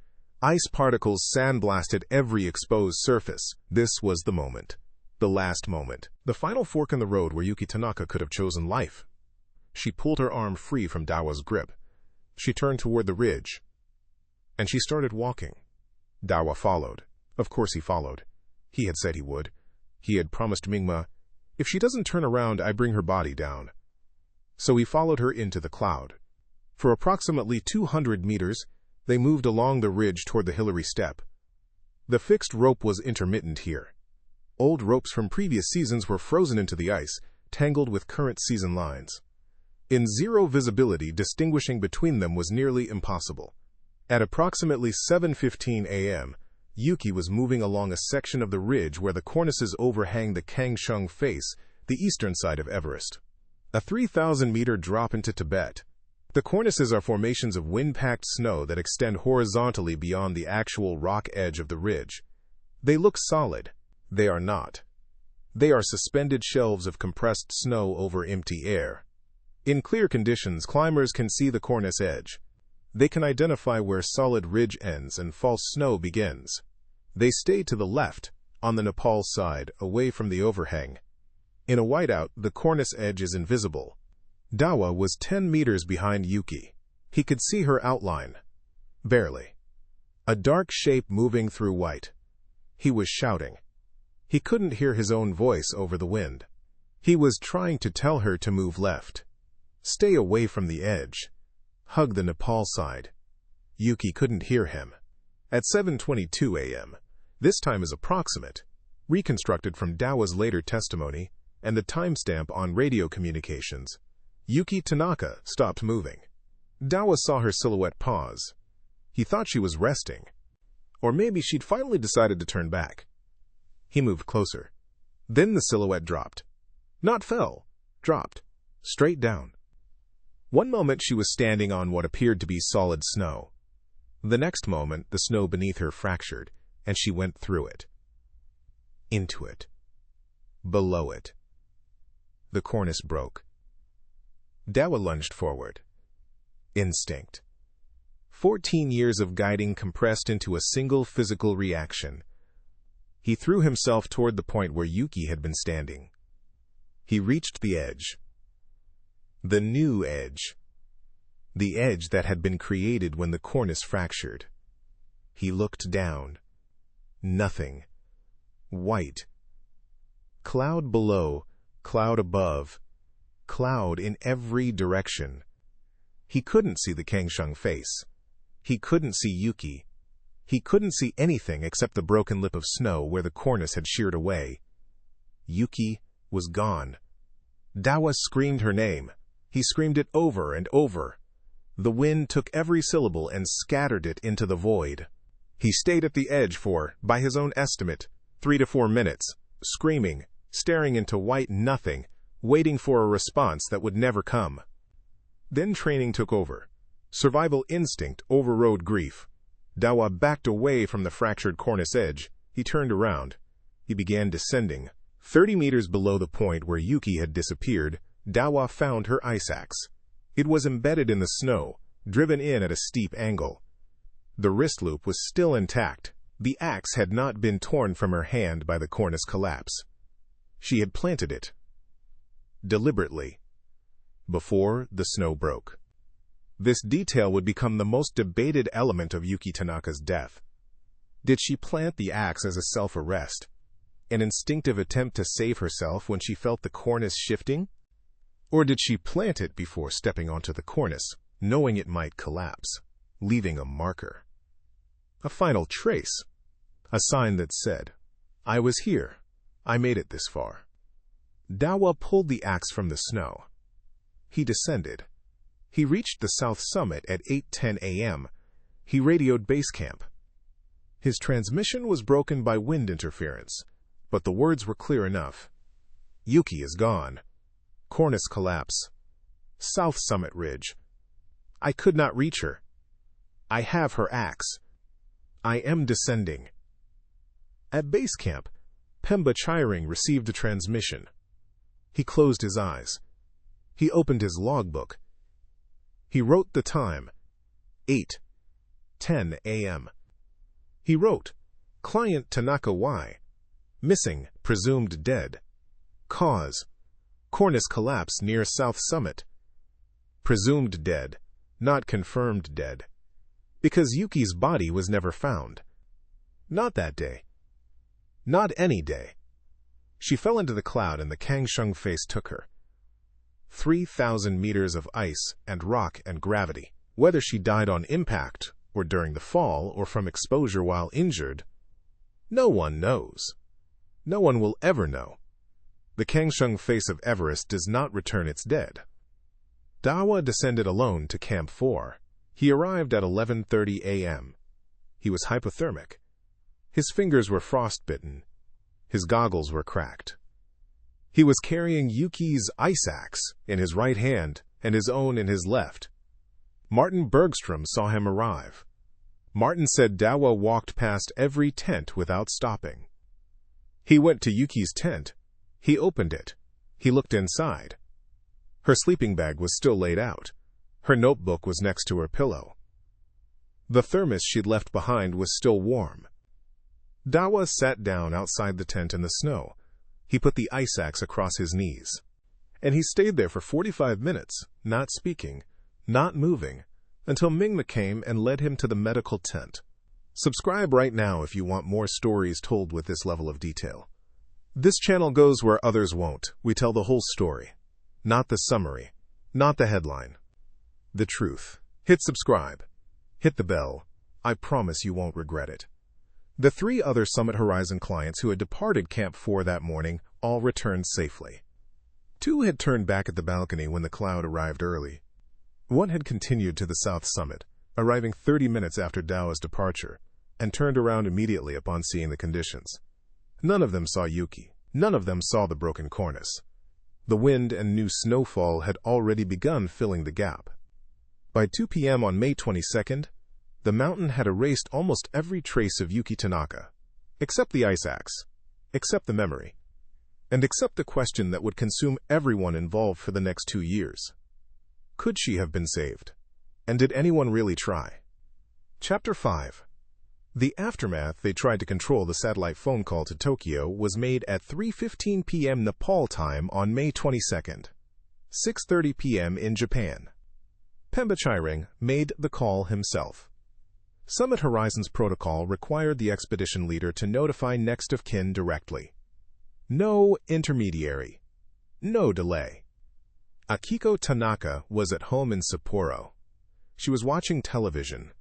[SPEAKER 1] Ice particles sandblasted every exposed surface. This was the moment. The last moment. The final fork in the road where Yuki Tanaka could have chosen life. She pulled her arm free from Dawa's grip. She turned toward the ridge. And she started walking. Dawa followed. Of course he followed. He had said he would. He had promised Mingma, "If she doesn't turn around, I bring her body down." So he followed her into the cloud. For approximately 200 meters, they moved along the ridge toward the Hillary Step. The fixed rope was intermittent here. Old ropes from previous seasons were frozen into the ice, tangled with current season lines. In zero visibility, distinguishing between them was nearly impossible. At approximately 7:15 a.m., Yuki was moving along a section of the ridge where the cornices overhang the Kangshung face, the eastern side of Everest. A 3,000-meter drop into Tibet. The cornices are formations of wind-packed snow that extend horizontally beyond the actual rock edge of the ridge. They look solid. They are not. They are suspended shelves of compressed snow over empty air. In clear conditions, climbers can see the cornice edge. They can identify where solid ridge ends and false snow begins. They stay to the left, on the Nepal side, away from the overhang. In a whiteout, the cornice edge is invisible. Dawa was 10 meters behind Yuki. He could see her outline. Barely. A dark shape moving through white. He was shouting. He couldn't hear his own voice over the wind. He was trying to tell her to move left. Stay away from the edge. Hug the Nepal side. Yuki couldn't hear him. At 7:22 a.m., this time is approximate, reconstructed from Dawa's later testimony and the timestamp on radio communications, Yuki Tanaka stopped moving. Dawa saw her silhouette pause. He thought she was resting. Or maybe she'd finally decided to turn back. He moved closer. Then the silhouette dropped. Not fell, dropped. Straight down. One moment she was standing on what appeared to be solid snow. The next moment the snow beneath her fractured, and she went through it. Into it. Below it. The cornice broke. Dawa lunged forward. Instinct. 14 years of guiding compressed into a single physical reaction. He threw himself toward the point where Yuki had been standing. He reached the edge. The new edge. The edge that had been created when the cornice fractured. He looked down. Nothing. White. Cloud below, cloud above, cloud in every direction. He couldn't see the Kangshung face. He couldn't see Yuki. He couldn't see anything except the broken lip of snow where the cornice had sheared away. Yuki was gone. Dawa screamed her name. He screamed it over and over. The wind took every syllable and scattered it into the void. He stayed at the edge for, by his own estimate, 3 to 4 minutes, screaming, staring into white nothing, waiting for a response that would never come. Then training took over. Survival instinct overrode grief. Dawa backed away from the fractured cornice edge. He turned around. He began descending. 30 meters below the point where Yuki had disappeared, Dawa found her ice axe. It was embedded in the snow, driven in at a steep angle. The wrist loop was still intact. The axe had not been torn from her hand by the cornice collapse. She had planted it. Deliberately. Before the snow broke. This detail would become the most debated element of Yuki Tanaka's death. Did she plant the axe as a self-arrest? An instinctive attempt to save herself when she felt the cornice shifting? Or did she plant it before stepping onto the cornice, knowing it might collapse, leaving a marker? A final trace. A sign that said, "I was here. I made it this far." Dawa pulled the axe from the snow. He descended. He reached the south summit at 8:10 a.m. He radioed base camp. His transmission was broken by wind interference, but the words were clear enough. Yuki is gone. Cornice collapse. South summit ridge. I could not reach her. I have her axe. I am descending. At base camp, Pemba Chiring received a transmission. He closed his eyes. He opened his logbook. He wrote the time, 8:10 a.m. He wrote, Client Tanaka Y. Missing, presumed dead. Cause, cornice collapse near South Summit. Presumed dead, not confirmed dead. Because Yuki's body was never found. Not that day. Not any day. She fell into the cloud and the Kangshung face took her. 3,000 meters of ice and rock and gravity. Whether she died on impact, or during the fall, or from exposure while injured, no one knows. No one will ever know. The Kangshung face of Everest does not return its dead. Dawa descended alone to Camp 4. He arrived at 11:30 a.m. He was hypothermic. His fingers were frostbitten. His goggles were cracked. He was carrying Yuki's ice axe in his right hand and his own in his left. Martin Bergstrom saw him arrive. Martin said Dawa walked past every tent without stopping. He went to Yuki's tent. He opened it. He looked inside. Her sleeping bag was still laid out. Her notebook was next to her pillow. The thermos she'd left behind was still warm. Dawa sat down outside the tent in the snow. He put the ice axe across his knees. And he stayed there for 45 minutes, not speaking, not moving, until Mingma came and led him to the medical tent. Subscribe right now if you want more stories told with this level of detail. This channel goes where others won't. We tell the whole story. Not the summary. Not the headline. The truth. Hit subscribe. Hit the bell. I promise you won't regret it. The 3 other Summit Horizon clients who had departed Camp 4 that morning all returned safely. 2 had turned back at the balcony when the cloud arrived early. 1 had continued to the south summit, arriving 30 minutes after Dawa's departure, and turned around immediately upon seeing the conditions. None of them saw Yuki. None of them saw the broken cornice. The wind and new snowfall had already begun filling the gap. By 2 p.m. on May 22nd, the mountain had erased almost every trace of Yuki Tanaka, except the ice axe, except the memory, and except the question that would consume everyone involved for the next 2 years. Could she have been saved? And did anyone really try? Chapter 5. The aftermath. They tried to control the satellite phone call to Tokyo was made at 3:15 p.m. Nepal time on May 22nd, 6:30 p.m. in Japan. Pemba Chairing made the call himself. Summit Horizon's protocol required the expedition leader to notify next of kin directly. No intermediary. No delay. Akiko Tanaka was at home in Sapporo. She was watching television.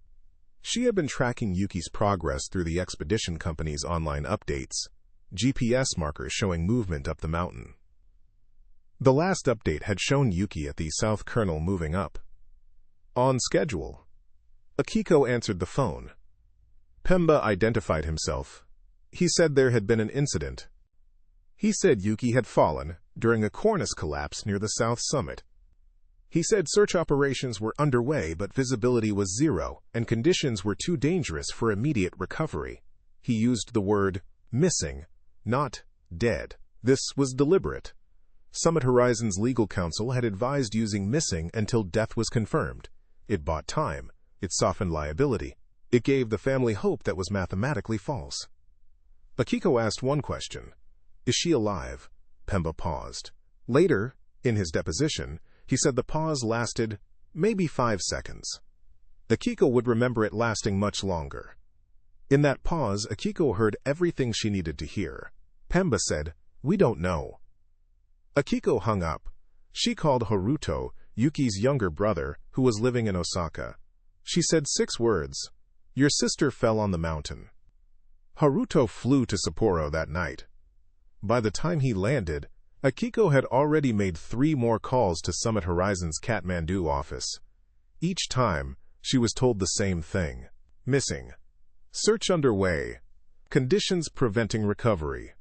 [SPEAKER 1] She had been tracking Yuki's progress through the expedition company's online updates, GPS markers showing movement up the mountain. The last update had shown Yuki at the south kernel moving up. On schedule. Akiko answered the phone. Pemba identified himself. He said there had been an incident. He said Yuki had fallen during a cornice collapse near the south summit. He said search operations were underway, but visibility was 0, and conditions were too dangerous for immediate recovery. He used the word missing, not dead. This was deliberate. Summit Horizon's legal counsel had advised using missing until death was confirmed. It bought time. It softened liability. It gave the family hope that was mathematically false. Akiko asked one question. Is she alive? Pemba paused. Later, in his deposition, he said the pause lasted maybe 5 seconds. Akiko would remember it lasting much longer. In that pause, Akiko heard everything she needed to hear. Pemba said, "We don't know." Akiko hung up. She called Haruto, Yuki's younger brother, who was living in Osaka. She said 6 words. Your sister fell on the mountain. Haruto flew to Sapporo that night. By the time he landed, Akiko had already made 3 more calls to Summit Horizon's Kathmandu office. Each time, she was told the same thing. Missing. Search underway. Conditions preventing recovery.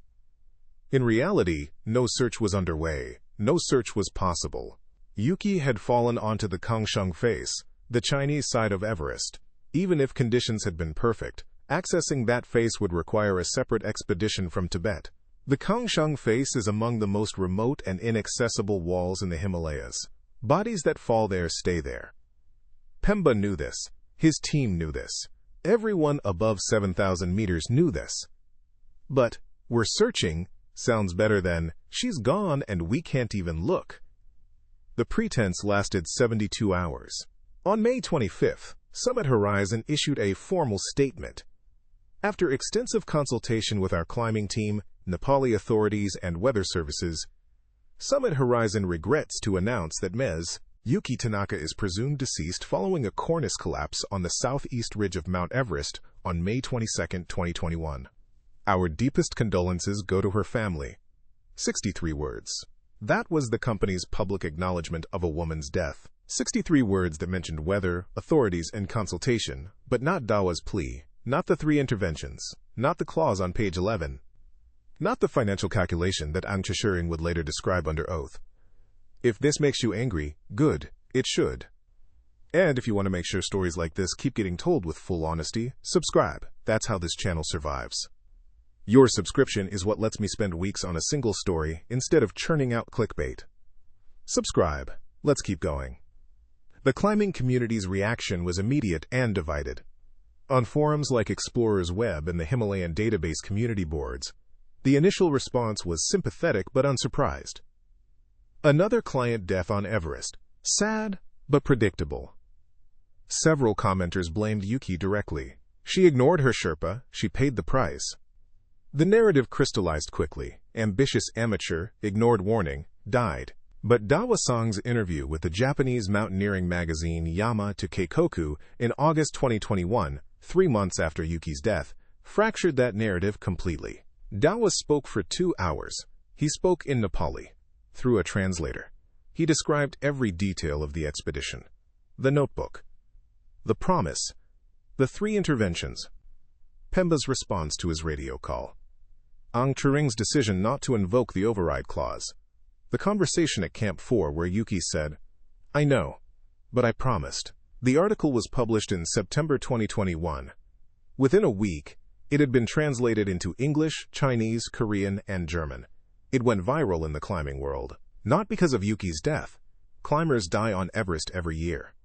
[SPEAKER 1] In reality, no search was underway. No search was possible. Yuki had fallen onto the Kangshung face, the Chinese side of Everest. Even if conditions had been perfect, accessing that face would require a separate expedition from Tibet. The Kangshung face is among the most remote and inaccessible walls in the Himalayas. Bodies that fall there stay there. Pemba knew this. His team knew this. Everyone above 7,000 meters knew this. But, we're searching sounds better than, she's gone and we can't even look. The pretense lasted 72 hours. On May 25th, Summit Horizon issued a formal statement. After extensive consultation with our climbing team, Nepali authorities, and weather services, Summit Horizon regrets to announce that Ms. Yuki Tanaka is presumed deceased following a cornice collapse on the southeast ridge of Mount Everest on May 22, 2021. Our deepest condolences go to her family. 63 words. That was the company's public acknowledgement of a woman's death. 63 words that mentioned weather, authorities, and consultation, but not Dawa's plea, not the 3 interventions, not the clause on page 11, not the financial calculation that Ang Chashuring would later describe under oath. If this makes you angry, good, it should. And if you want to make sure stories like this keep getting told with full honesty, subscribe. That's how this channel survives. Your subscription is what lets me spend weeks on a single story instead of churning out clickbait. Subscribe. Let's keep going. The climbing community's reaction was immediate and divided. On forums like Explorers Web and the Himalayan Database community boards, the initial response was sympathetic but unsurprised. Another client death on Everest. Sad, but predictable. Several commenters blamed Yuki directly. She ignored her Sherpa, she paid the price. The narrative crystallized quickly. Ambitious amateur, ignored warning, died. But Dawa-san's interview with the Japanese mountaineering magazine Yama to Keikoku in August 2021, 3 months after Yuki's death, fractured that narrative completely. Dawa spoke for 2 hours. He spoke in Nepali, through a translator. He described every detail of the expedition. The notebook. The promise. The 3 interventions. Pemba's response to his radio call. Ang Chashuring's decision not to invoke the override clause. The conversation at Camp 4 where Yuki said, "I know, but I promised." The article was published in September 2021. Within a week, it had been translated into English, Chinese, Korean, and German. It went viral in the climbing world. Not because of Yuki's death. Climbers die on Everest every year.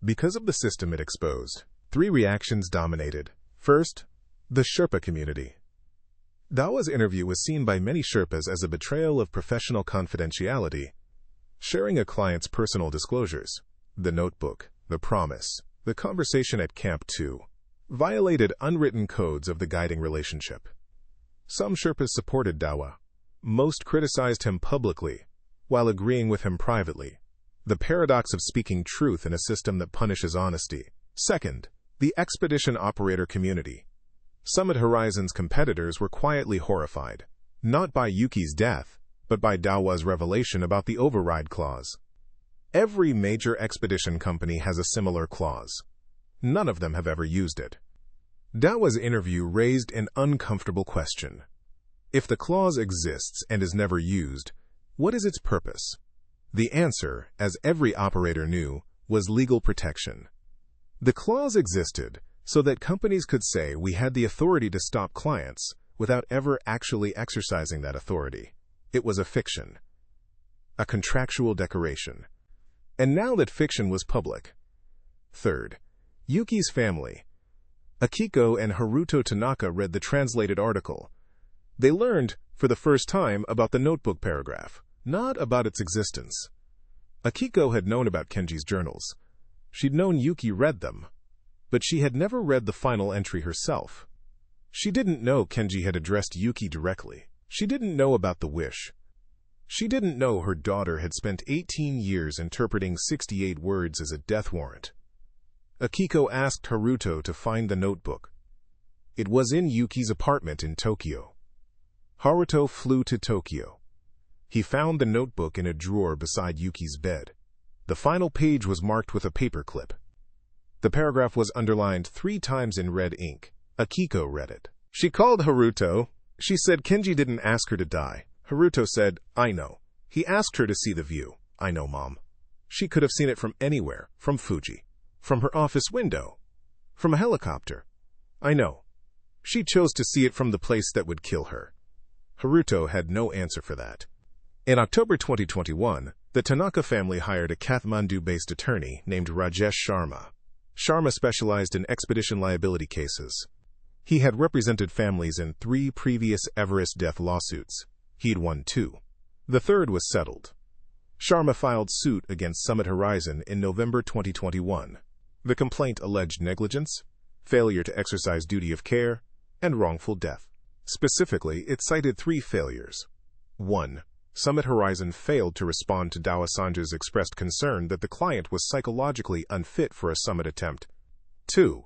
[SPEAKER 1] Because of the system it exposed. 3 reactions dominated. First, the Sherpa community. Dawa's interview was seen by many Sherpas as a betrayal of professional confidentiality, sharing a client's personal disclosures. The notebook, the promise, the conversation at Camp 2, violated unwritten codes of the guiding relationship. Some Sherpas supported Dawa. Most criticized him publicly, while agreeing with him privately. The paradox of speaking truth in a system that punishes honesty. Second, the expedition operator community. Summit Horizon's competitors were quietly horrified, not by Yuki's death, but by Dawa's revelation about the override clause. Every major expedition company has a similar clause. None of them have ever used it. Dawa's interview raised an uncomfortable question. If the clause exists and is never used, what is its purpose? The answer, as every operator knew, was legal protection. The clause existed so that companies could say we had the authority to stop clients without ever actually exercising that authority. It was a fiction, a contractual decoration. And now that fiction was public. Third, Yuki's family. Akiko and Haruto Tanaka read the translated article. They learned, for the first time, about the notebook paragraph, not about its existence. Akiko had known about Kenji's journals. She'd known Yuki read them, but she had never read the final entry herself. She didn't know Kenji had addressed Yuki directly. She didn't know about the wish. She didn't know her daughter had spent 18 years interpreting 68 words as a death warrant. Akiko asked Haruto to find the notebook. It was in Yuki's apartment in Tokyo. Haruto flew to Tokyo. He found the notebook in a drawer beside Yuki's bed. The final page was marked with a paperclip. The paragraph was underlined 3 times in red ink. Akiko read it. She called Haruto. She said Kenji didn't ask her to die. Haruto said, "I know. He asked her to see the view." "I know, Mom. She could have seen it from anywhere, from Fuji, from her office window, from a helicopter." "I know. She chose to see it from the place that would kill her." Haruto had no answer for that. In October 2021, the Tanaka family hired a Kathmandu-based attorney named Rajesh Sharma. Sharma specialized in expedition liability cases. He had represented families in 3 previous Everest death lawsuits. He'd won 2. The third was settled. Sharma filed suit against Summit Horizon in November 2021. The complaint alleged negligence, failure to exercise duty of care, and wrongful death. Specifically, it cited 3 failures. 1. Summit Horizon failed to respond to Dawa Sanja's expressed concern that the client was psychologically unfit for a summit attempt. 2.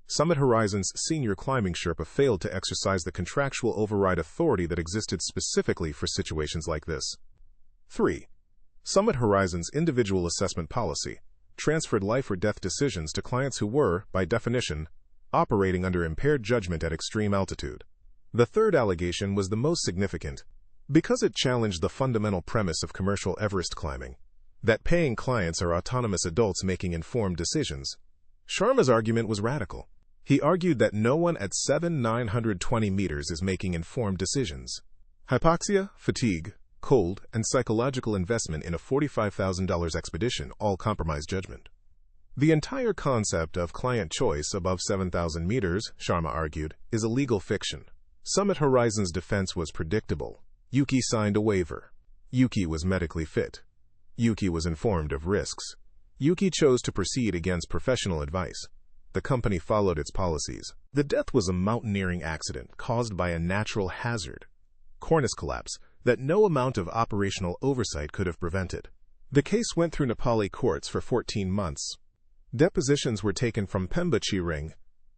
[SPEAKER 1] Summit Horizon's senior climbing Sherpa failed to exercise the contractual override authority that existed specifically for situations like this. 3. Summit Horizon's individual assessment policy transferred life or death decisions to clients who were, by definition, operating under impaired judgment at extreme altitude. The third allegation was the most significant, because it challenged the fundamental premise of commercial Everest climbing, that paying clients are autonomous adults making informed decisions. Sharma's argument was radical. He argued that no one at 7,920 meters is making informed decisions. Hypoxia, fatigue, cold, and psychological investment in a $45,000 expedition all compromise judgment. The entire concept of client choice above 7,000 meters, Sharma argued, is a legal fiction. Summit Horizon's defense was predictable. Yuki signed a waiver. Yuki was medically fit. Yuki was informed of risks. Yuki chose to proceed against professional advice. The company followed its policies. The death was a mountaineering accident caused by a natural hazard, cornice collapse, that no amount of operational oversight could have prevented. The case went through Nepali courts for 14 months. Depositions were taken from Pemba Chiring,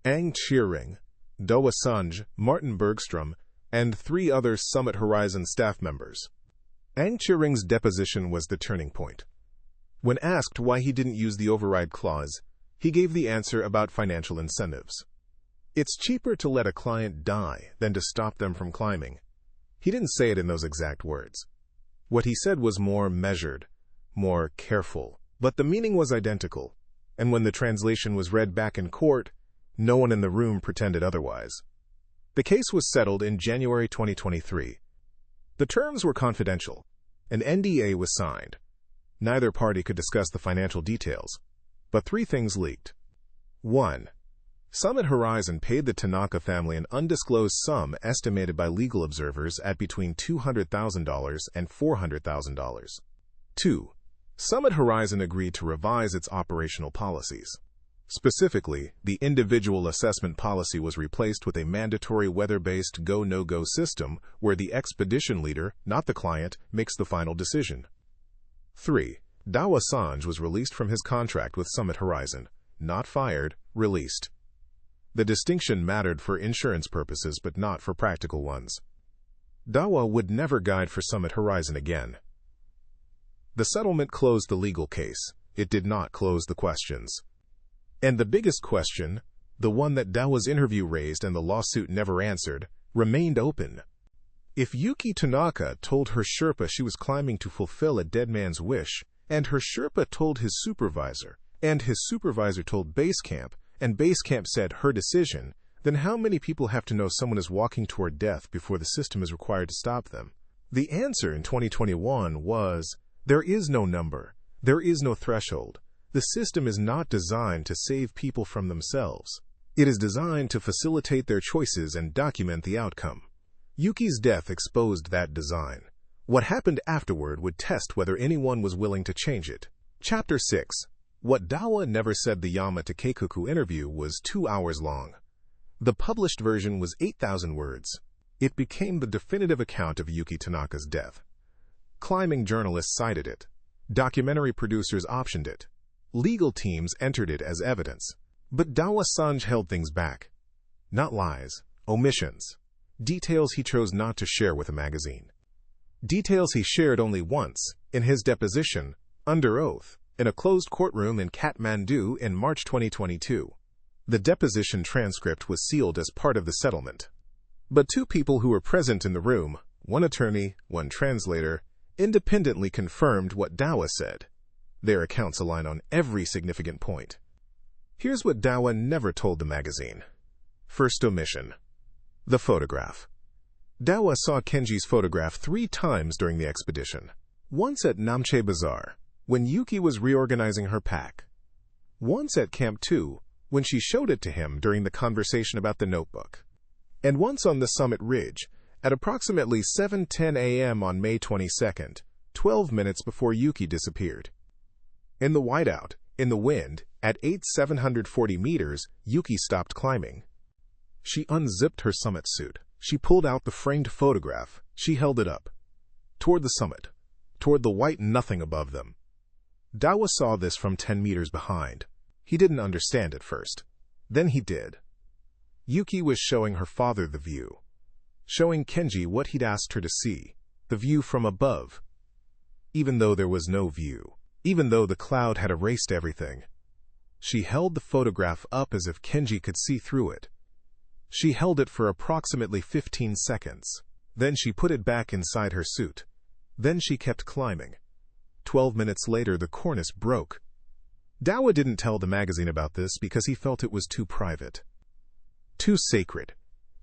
[SPEAKER 1] Ang Chiring, Doa Sanj, Martin Bergstrom, and 3 other Summit Horizon staff members. Ang Chiring's deposition was the turning point. When asked why he didn't use the override clause, he gave the answer about financial incentives. It's cheaper to let a client die than to stop them from climbing. He didn't say it in those exact words. What he said was more measured, more careful, but the meaning was identical, and when the translation was read back in court, no one in the room pretended otherwise. The case was settled in January 2023. The terms were confidential. An NDA was signed. Neither party could discuss the financial details, but 3 things leaked. 1. Summit Horizon paid the Tanaka family an undisclosed sum estimated by legal observers at between $200,000 and $400,000. 2. Summit Horizon agreed to revise its operational policies. Specifically, the individual assessment policy was replaced with a mandatory weather-based go-no-go system where the expedition leader, not the client, makes the final decision. 3. Dawa Sanj was released from his contract with Summit Horizon. Not fired, released. The distinction mattered for insurance purposes but not for practical ones. Dawa would never guide for Summit Horizon again. The settlement closed the legal case. It did not close the questions. And the biggest question, the one that Dawa's interview raised and the lawsuit never answered, remained open. If Yuki Tanaka told her Sherpa she was climbing to fulfill a dead man's wish, and her Sherpa told his supervisor, and his supervisor told base camp, and base camp said her decision, then how many people have to know someone is walking toward death before the system is required to stop them? The answer in 2021 was, there is no number, there is no threshold. The system is not designed to save people from themselves. It is designed to facilitate their choices and document the outcome. Yuki's death exposed that design. What happened afterward would test whether anyone was willing to change it. Chapter 6. What Dawa never said. The Yamata Keikuku interview was 2 hours long. The published version was 8,000 words. It became the definitive account of Yuki Tanaka's death. Climbing journalists cited it. Documentary producers optioned it. Legal teams entered it as evidence. But Dawa Sanj held things back. Not lies, omissions. Details he chose not to share with a magazine. Details he shared only once, in his deposition, under oath, in a closed courtroom in Kathmandu in March 2022. The deposition transcript was sealed as part of the settlement. But 2 people who were present in the room, one attorney, one translator, independently confirmed what Dawa said. Their accounts align on every significant point. Here's what Dawa never told the magazine. First omission. The photograph. Dawa saw Kenji's photograph 3 times during the expedition. Once at Namche Bazaar, when Yuki was reorganizing her pack. Once at Camp 2, when she showed it to him during the conversation about the notebook. And once on the summit ridge, at approximately 7:10 a.m. on May 22nd, 12 minutes before Yuki disappeared. In the whiteout, in the wind, at 8,740 meters, Yuki stopped climbing. She unzipped her summit suit. She pulled out the framed photograph. She held it up. Toward the summit. Toward the white nothing above them. Dawa saw this from 10 meters behind. He didn't understand at first. Then he did. Yuki was showing her father the view. Showing Kenji what he'd asked her to see, the view from above. Even though there was no view, even though the cloud had erased everything. She held the photograph up as if Kenji could see through it. She held it for approximately 15 seconds. Then she put it back inside her suit. Then she kept climbing. 12 minutes later, the cornice broke. Dawa didn't tell the magazine about this because he felt it was too private. Too sacred.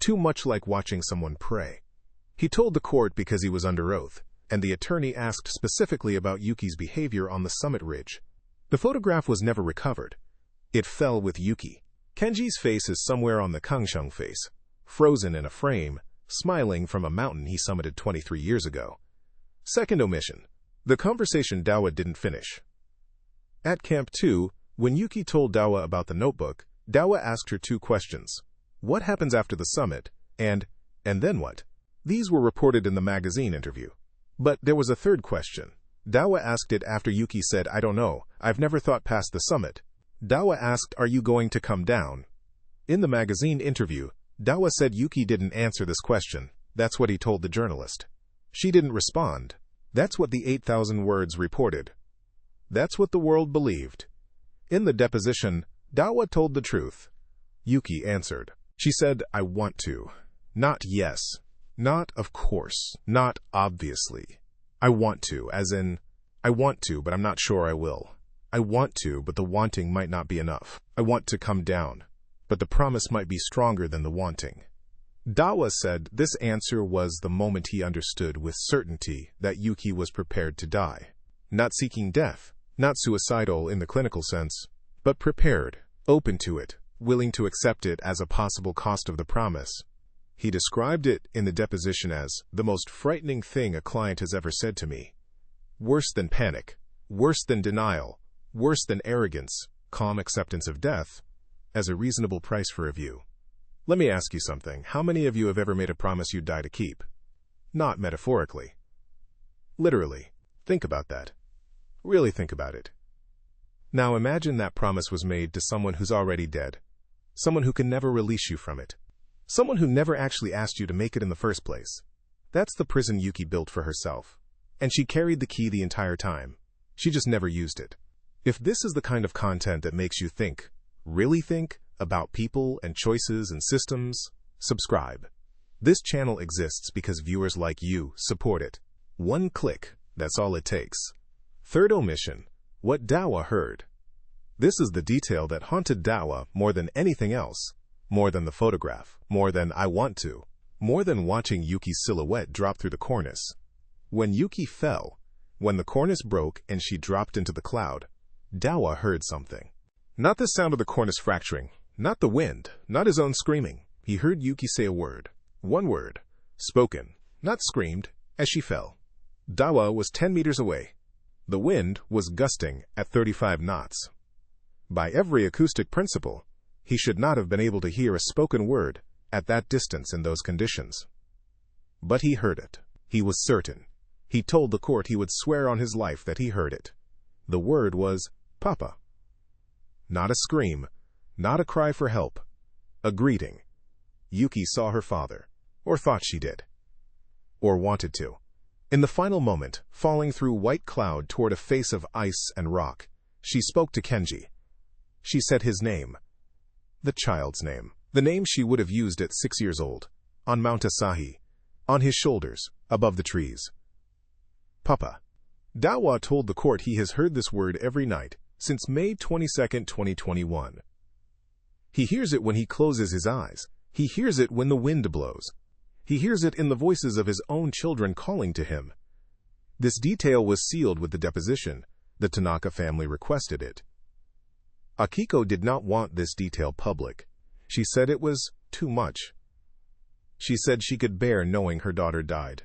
[SPEAKER 1] Too much like watching someone pray. He told the court because he was under oath, and the attorney asked specifically about Yuki's behavior on the summit ridge. The photograph was never recovered. It fell with Yuki. Kenji's face is somewhere on the Kangsheng face, frozen in a frame, smiling from a mountain he summited 23 years ago. Second omission. The conversation Dawa didn't finish. At Camp 2, when Yuki told Dawa about the notebook, Dawa asked her 2 questions. What happens after the summit? And then what? These were reported in the magazine interview. But there was a third question. Dawa asked it after Yuki said, I don't know, I've never thought past the summit. Dawa asked, are you going to come down? In the magazine interview, Dawa said Yuki didn't answer this question. That's what he told the journalist. She didn't respond. That's what the 8,000 words reported. That's what the world believed. In the deposition, Dawa told the truth. Yuki answered. She said, I want to. Not yes. Not of course. Not obviously. I want to, as in, I want to, but I'm not sure I will. I want to, but the wanting might not be enough. I want to come down, but the promise might be stronger than the wanting. Dawa said this answer was the moment he understood with certainty that Yuki was prepared to die. Not seeking death, not suicidal in the clinical sense, but prepared, open to it, willing to accept it as a possible cost of the promise. He described it in the deposition as the most frightening thing a client has ever said to me. Worse than panic, worse than denial, worse than arrogance, calm acceptance of death, as a reasonable price for a view. Let me ask you something. How many of you have ever made a promise you'd die to keep? Not metaphorically. Literally. Think about that. Really think about it. Now imagine that promise was made to someone who's already dead. Someone who can never release you from it. Someone who never actually asked you to make it in the first place. That's the prison Yuki built for herself. And she carried the key the entire time. She just never used it. If this is the kind of content that makes you think, really think, about people and choices and systems, subscribe. This channel exists because viewers like you support it. 1 click, that's all it takes. Third omission, what Dawa heard. This is the detail that haunted Dawa more than anything else, more than the photograph, more than I want to, more than watching Yuki's silhouette drop through the cornice. When Yuki fell, when the cornice broke and she dropped into the cloud, Dawa heard something. Not the sound of the cornice fracturing, not the wind, not his own screaming. He heard Yuki say a word, 1 word, spoken, not screamed, as she fell. Dawa was 10 meters away. The wind was gusting at 35 knots. By every acoustic principle, he should not have been able to hear a spoken word at that distance in those conditions. But he heard it. He was certain. He told the court he would swear on his life that he heard it. The word was Papa. Not a scream, not a cry for help, a greeting. Yuki saw her father, or thought she did, or wanted to. In the final moment, falling through white cloud toward a face of ice and rock, she spoke to Kenji. She said his name, the child's name, the name she would have used at 6 years old, on Mount Asahi, on his shoulders, above the trees. Papa. Dawa told the court he has heard this word every night since May 22, 2021. He hears it when he closes his eyes. He hears it when the wind blows. He hears it in the voices of his own children calling to him. This detail was sealed with the deposition. The Tanaka family requested it. Akiko did not want this detail public. She said it was too much. She said she could bear knowing her daughter died.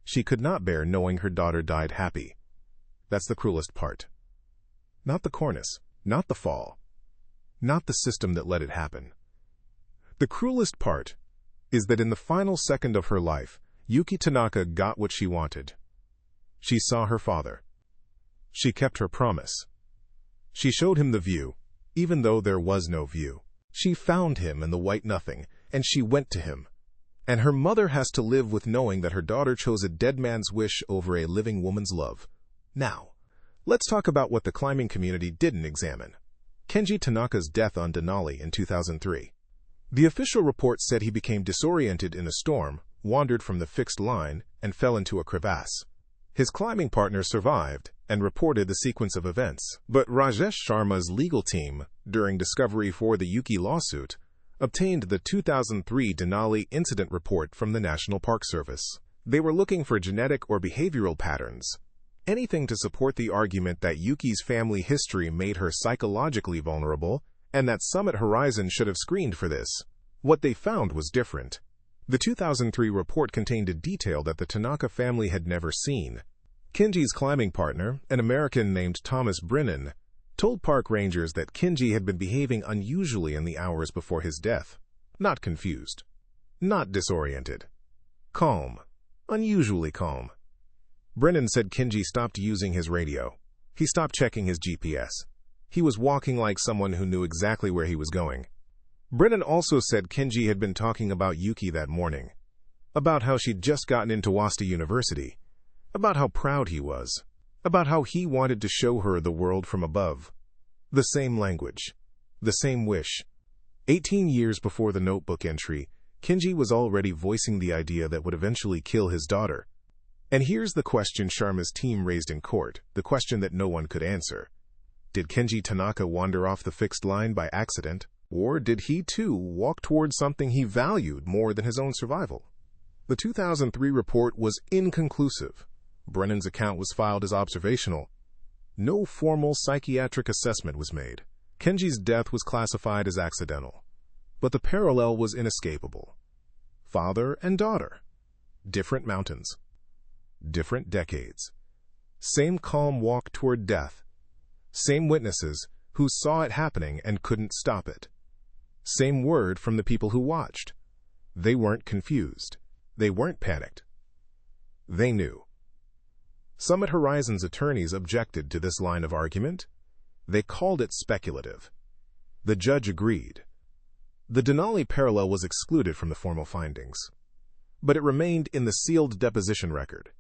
[SPEAKER 1] She could not bear knowing her daughter died happy. That's the cruelest part. Not the cornice, not the fall, not the system that let it happen. The cruelest part is that in the final second of her life, Yuki Tanaka got what she wanted. She saw her father. She kept her promise. She showed him the view, even though there was no view. She found him in the white nothing, and she went to him. And her mother has to live with knowing that her daughter chose a dead man's wish over a living woman's love. Now, let's talk about what the climbing community didn't examine. Kenji Tanaka's death on Denali in 2003. The official report said he became disoriented in a storm, wandered from the fixed line, and fell into a crevasse. His climbing partner survived and reported the sequence of events, but Rajesh Sharma's legal team, during discovery for the Yuki lawsuit, obtained the 2003 Denali incident report from the National Park Service. They were looking for genetic or behavioral patterns, anything to support the argument that Yuki's family history made her psychologically vulnerable and that Summit Horizon should have screened for this. What they found was different. The 2003 report contained a detail that the Tanaka family had never seen. Kenji's climbing partner, an American named Thomas Brennan, told park rangers that Kenji had been behaving unusually in the hours before his death. Not confused. Not disoriented. Calm. Unusually calm. Brennan said Kenji stopped using his radio. He stopped checking his GPS. He was walking like someone who knew exactly where he was going. Brennan also said Kenji had been talking about Yuki that morning, about how she'd just gotten into Wasta University, about how proud he was, about how he wanted to show her the world from above. The same language, the same wish. 18 years before the notebook entry, Kenji was already voicing the idea that would eventually kill his daughter. And here's the question Sharma's team raised in court, the question that no one could answer. Did Kenji Tanaka wander off the fixed line by accident, or did he too walk towards something he valued more than his own survival? The 2003 report was inconclusive. Brennan's account was filed as observational. No formal psychiatric assessment was made. Kenji's death was classified as accidental. But the parallel was inescapable. Father and daughter. Different mountains. Different decades. Same calm walk toward death. Same witnesses who saw it happening and couldn't stop it. Same word from the people who watched. They weren't confused. They weren't panicked. They knew. Summit Horizon's attorneys objected to this line of argument. They called it speculative. The judge agreed. The Denali parallel was excluded from the formal findings, but it remained in the sealed deposition record,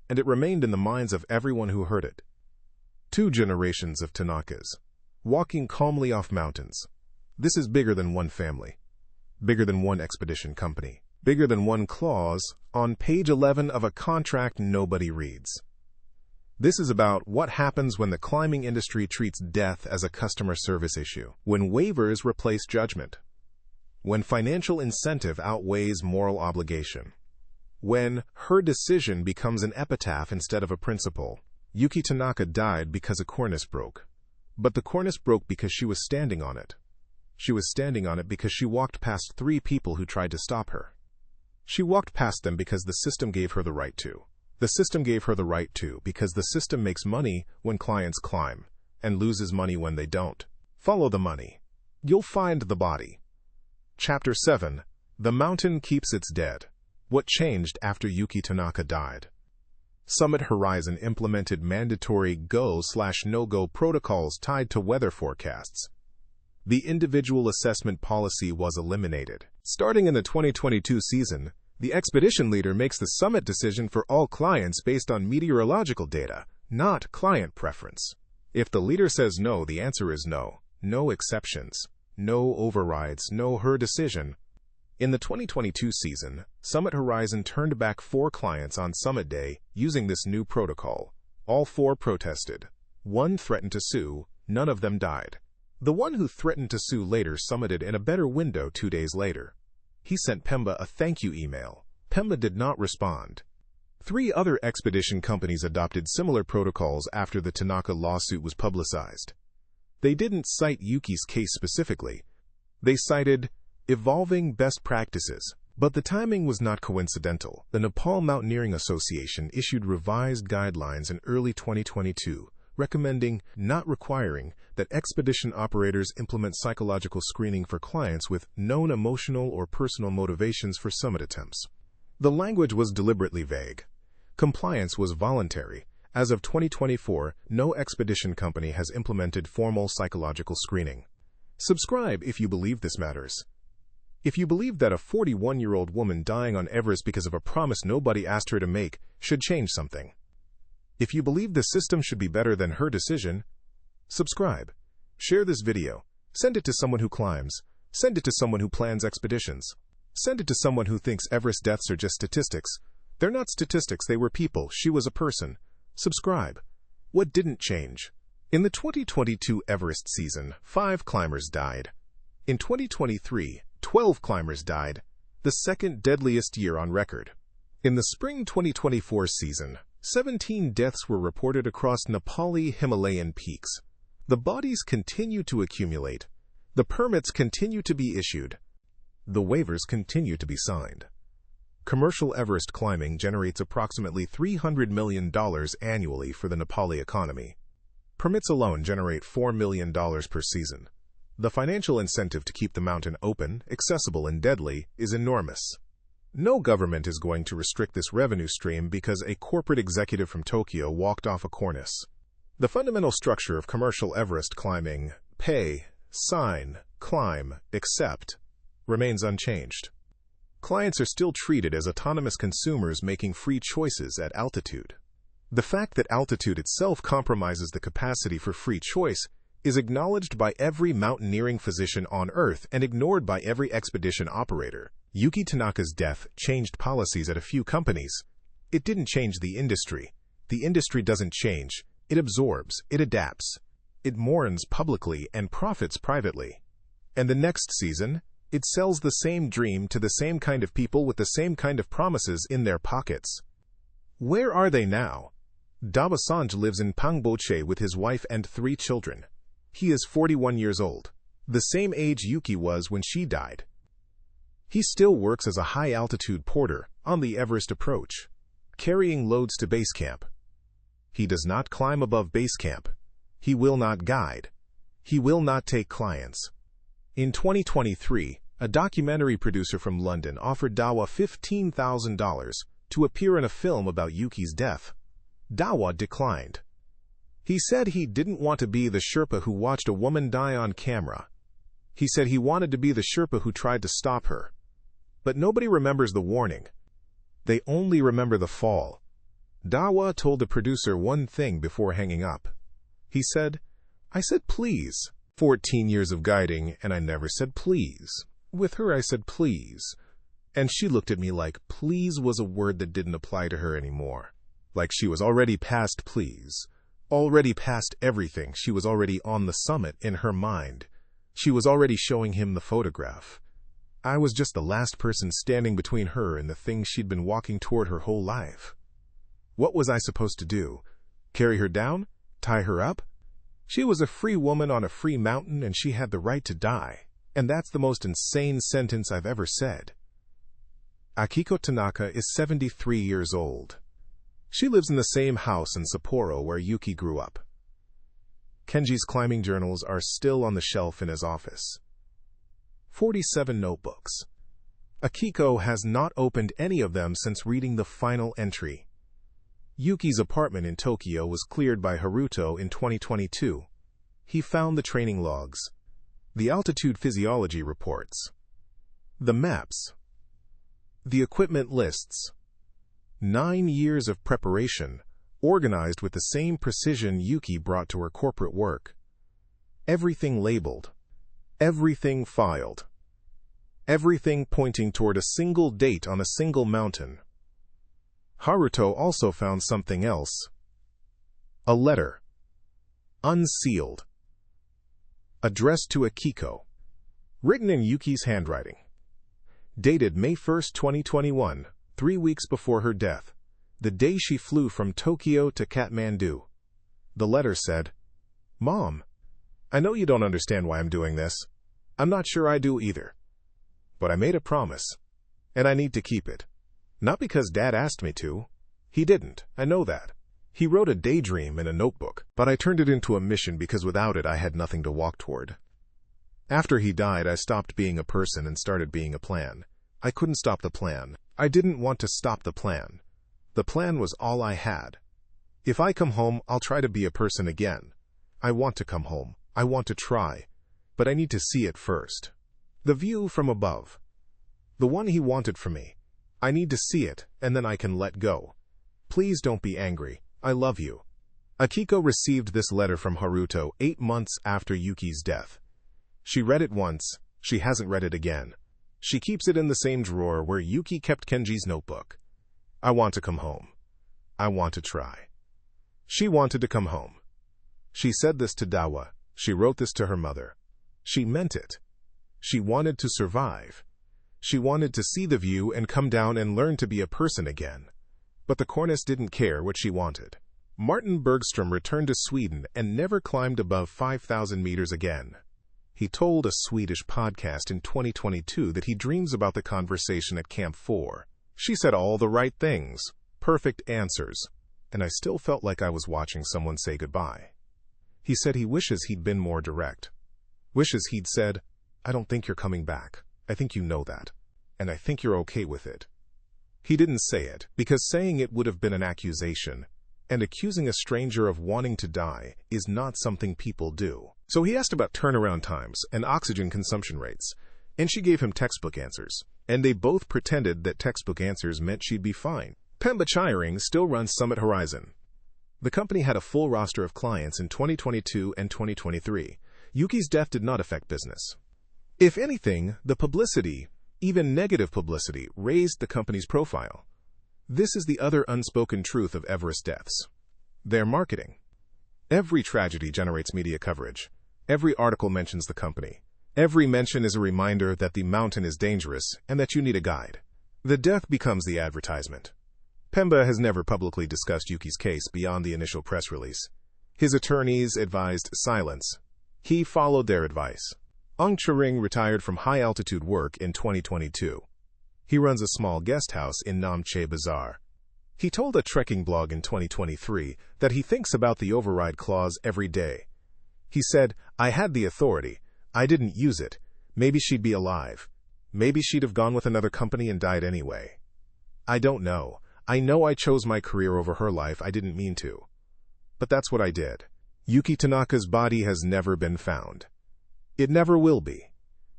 [SPEAKER 1] and it remained in the minds of everyone who heard it. 2 generations of Tanakas, walking calmly off mountains. This is bigger than one family, bigger than one expedition company, bigger than one clause on page 11 of a contract nobody reads. This is about what happens when the climbing industry treats death as a customer service issue, when waivers replace judgment, when financial incentive outweighs moral obligation, when her decision becomes an epitaph instead of a principle. Yuki Tanaka died because a cornice broke, but the cornice broke because she was standing on it. She was standing on it because she walked past 3 people who tried to stop her. She walked past them because the system gave her the right to. The system gave her the right to because the system makes money when clients climb and loses money when they don't. Follow the money. You'll find the body. Chapter 7. The Mountain Keeps Its Dead. What changed after Yuki Tanaka died? Summit Horizon implemented mandatory go/no-go protocols tied to weather forecasts. The individual assessment policy was eliminated. Starting in the 2022 season, the expedition leader makes the summit decision for all clients based on meteorological data, not client preference. If the leader says no, the answer is no. No exceptions. No overrides. No her decision. In the 2022 season, Summit Horizon turned back 4 clients on Summit Day using this new protocol. All 4 protested. 1 threatened to sue. None of them died. The one who threatened to sue later summited in a better window 2 days later. He sent Pemba a thank you email. Pemba did not respond. 3 other expedition companies adopted similar protocols after the Tanaka lawsuit was publicized. They didn't cite Yuki's case specifically. They cited evolving best practices. But the timing was not coincidental. The Nepal Mountaineering Association issued revised guidelines in early 2022, recommending, not requiring, that expedition operators implement psychological screening for clients with known emotional or personal motivations for summit attempts. The language was deliberately vague. Compliance was voluntary. As of 2024, no expedition company has implemented formal psychological screening. Subscribe if you believe this matters. If you believe that a 41-year-old woman dying on Everest because of a promise nobody asked her to make should change something. If you believe the system should be better than her decision, subscribe. Share this video. Send it to someone who climbs. Send it to someone who plans expeditions. Send it to someone who thinks Everest deaths are just statistics. They're not statistics, they were people. She was a person. Subscribe. What didn't change? In the 2022 Everest season, 5 climbers died. In 2023, 12 climbers died, the second deadliest year on record. In the spring 2024 season, 17 deaths were reported across Nepali Himalayan peaks. The bodies continue to accumulate. The permits continue to be issued. The waivers continue to be signed. Commercial Everest climbing generates approximately $300 million annually for the Nepali economy. Permits alone generate $4 million per season. The financial incentive to keep the mountain open, accessible, and deadly is enormous. No government is going to restrict this revenue stream because a corporate executive from Tokyo walked off a cornice. The fundamental structure of commercial Everest climbing, pay, sign, climb, accept, remains unchanged. Clients are still treated as autonomous consumers making free choices at altitude. The fact that altitude itself compromises the capacity for free choice is acknowledged by every mountaineering physician on Earth and ignored by every expedition operator. Yuki Tanaka's death changed policies at a few companies. It didn't change the industry. The industry doesn't change. It absorbs, it adapts. It mourns publicly and profits privately. And the next season, it sells the same dream to the same kind of people with the same kind of promises in their pockets. Where are they now? Dawa Sanj lives in Pangboche with his wife and 3 children. He is 41 years old, the same age Yuki was when she died. He still works as a high-altitude porter on the Everest approach, carrying loads to base camp. He does not climb above base camp. He will not guide. He will not take clients. In 2023, a documentary producer from London offered Dawa $15,000 to appear in a film about Yuki's death. Dawa declined. He said he didn't want to be the Sherpa who watched a woman die on camera. He said he wanted to be the Sherpa who tried to stop her. But nobody remembers the warning. They only remember the fall. Dawa told the producer one thing before hanging up. He said, "I said please. 14 years of guiding, and I never said please. With her I said please. And she looked at me like please was a word that didn't apply to her anymore. Like she was already past please. Already past everything. She was already on the summit in her mind. She was already showing him the photograph. I was just the last person standing between her and the thing she'd been walking toward her whole life. What was I supposed to do? Carry her down? Tie her up? She was a free woman on a free mountain and she had the right to die. And that's the most insane sentence I've ever said." Akiko Tanaka is 73 years old. She lives in the same house in Sapporo where Yuki grew up. Kenji's climbing journals are still on the shelf in his office. 47 notebooks. Akiko has not opened any of them since reading the final entry. Yuki's apartment in Tokyo was cleared by Haruto in 2022. He found the training logs, the altitude physiology reports, the maps, the equipment lists. 9 years of preparation, organized with the same precision Yuki brought to her corporate work. Everything labeled, everything filed, everything pointing toward a single date on a single mountain. Haruto also found something else. A letter, unsealed, addressed to Akiko, written in Yuki's handwriting. Dated May 1, 2021, 3 weeks before her death, the day she flew from Tokyo to Kathmandu. The letter said, "Mom, I know you don't understand why I'm doing this. I'm not sure I do either. But I made a promise, and I need to keep it. Not because Dad asked me to. He didn't, I know that. He wrote a daydream in a notebook, but I turned it into a mission because without it I had nothing to walk toward. After he died, I stopped being a person and started being a plan. I couldn't stop the plan. I didn't want to stop the plan. The plan was all I had. If I come home, I'll try to be a person again. I want to come home. I want to try. but I need to see it first. The view from above. The one he wanted from me. I need to see it, and then I can let go. Please don't be angry. I love you. Akiko received this letter from Haruto 8 months after Yuki's death. She read it once. She hasn't read it again. She keeps it in the same drawer where Yuki kept Kenji's notebook. I want to come home. I want to try. She wanted to come home. She said this to Dawa. She wrote this to her mother. She meant it. She wanted to survive. She wanted to see the view and come down and learn to be a person again. But the cornice didn't care what she wanted. Martin Bergstrom returned to Sweden and never climbed above 5,000 meters again. He told a Swedish podcast in 2022 that he dreams about the conversation at Camp 4. She said all the right things, perfect answers, and I still felt like I was watching someone say goodbye. He said he wishes he'd been more direct. Wishes he'd said, I don't think you're coming back. I think you know that. And I think you're okay with it. He didn't say it, because saying it would have been an accusation, and accusing a stranger of wanting to die is not something people do. So he asked about turnaround times and oxygen consumption rates, and she gave him textbook answers, and they both pretended that textbook answers meant she'd be fine. Pemba Chiring still runs Summit Horizon. The company had a full roster of clients in 2022 and 2023. Yuki's death did not affect business. If anything, the publicity, even negative publicity, raised the company's profile. This is the other unspoken truth of Everest deaths. Their marketing. Every tragedy generates media coverage. Every article mentions the company. Every mention is a reminder that the mountain is dangerous and that you need a guide. The death becomes the advertisement. Pemba has never publicly discussed Yuki's case beyond the initial press release. His attorneys advised silence. He followed their advice. Aung Chiring retired from high-altitude work in 2022. He runs a small guest house in Namche Bazaar. He told a trekking blog in 2023 that he thinks about the override clause every day. He said, I had the authority. I didn't use it. Maybe she'd be alive. Maybe she'd have gone with another company and died anyway. I don't know. I know I chose my career over her life. I didn't mean to. But that's what I did. Yuki Tanaka's body has never been found. It never will be.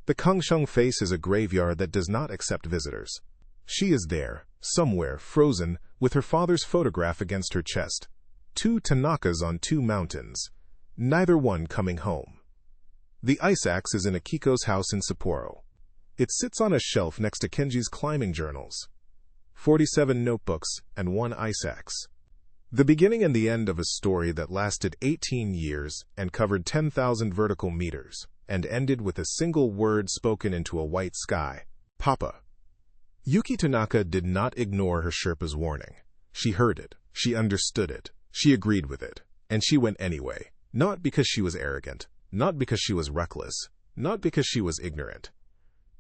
[SPEAKER 1] The Kangshung face is a graveyard that does not accept visitors. She is there, somewhere, frozen, with her father's photograph against her chest. 2 Tanakas on 2 mountains, neither one coming home. The ice axe is in Akiko's house in Sapporo. It sits on a shelf next to Kenji's climbing journals. 47 notebooks and 1 ice axe. The beginning and the end of a story that lasted 18 years and covered 10,000 vertical meters, and ended with a single word spoken into a white sky. Papa. Yuki Tanaka did not ignore her Sherpa's warning. She heard it, she understood it, she agreed with it, and she went anyway. Not because she was arrogant, not because she was reckless, not because she was ignorant.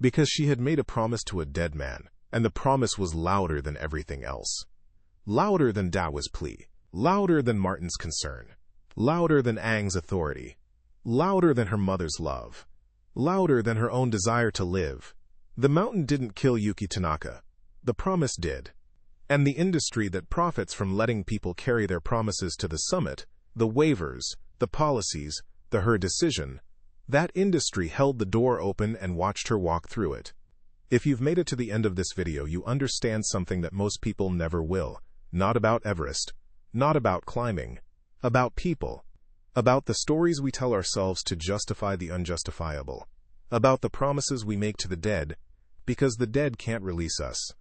[SPEAKER 1] Because she had made a promise to a dead man, and the promise was louder than everything else. Louder than Dawa's plea, louder than Martin's concern, louder than Aang's authority, louder than her mother's love, louder than her own desire to live. The mountain didn't kill Yuki Tanaka. The promise did. And the industry that profits from letting people carry their promises to the summit, the waivers, the policies, the her decision, that industry held the door open and watched her walk through it. If you've made it to the end of this video, you understand something that most people never will. Not about Everest, not about climbing, about people, about the stories we tell ourselves to justify the unjustifiable, about the promises we make to the dead, because the dead can't release us,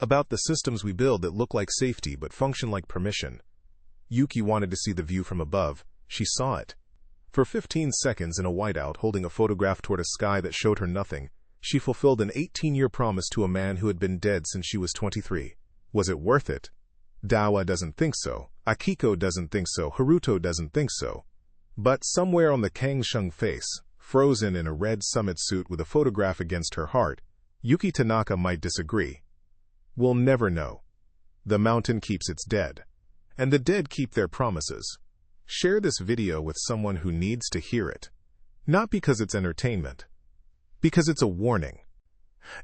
[SPEAKER 1] about the systems we build that look like safety but function like permission. Yuki wanted to see the view from above. She saw it. For 15 seconds in a whiteout holding a photograph toward a sky that showed her nothing, she fulfilled an 18-year promise to a man who had been dead since she was 23. Was it worth it? Dawa doesn't think so. Akiko doesn't think so. Haruto doesn't think so. But somewhere on the Kangshung face, frozen in a red summit suit with a photograph against her heart, Yuki Tanaka might disagree. We'll never know. The mountain keeps its dead. And the dead keep their promises. Share this video with someone who needs to hear it. Not because it's entertainment. Because it's a warning.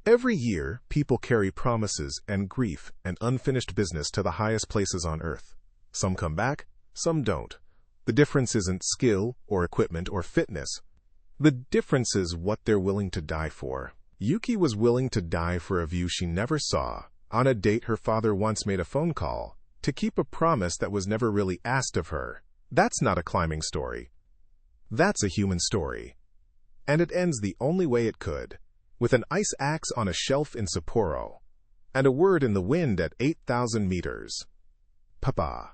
[SPEAKER 1] Every year, people carry promises and grief and unfinished business to the highest places on Earth. Some come back, some don't. The difference isn't skill or equipment or fitness. The difference is what they're willing to die for. Yuki was willing to die for a view she never saw, on a date her father once made a phone call, to keep a promise that was never really asked of her. That's not a climbing story. That's a human story. And it ends the only way it could, with an ice axe on a shelf in Sapporo, and a word in the wind at 8,000 meters. Papa.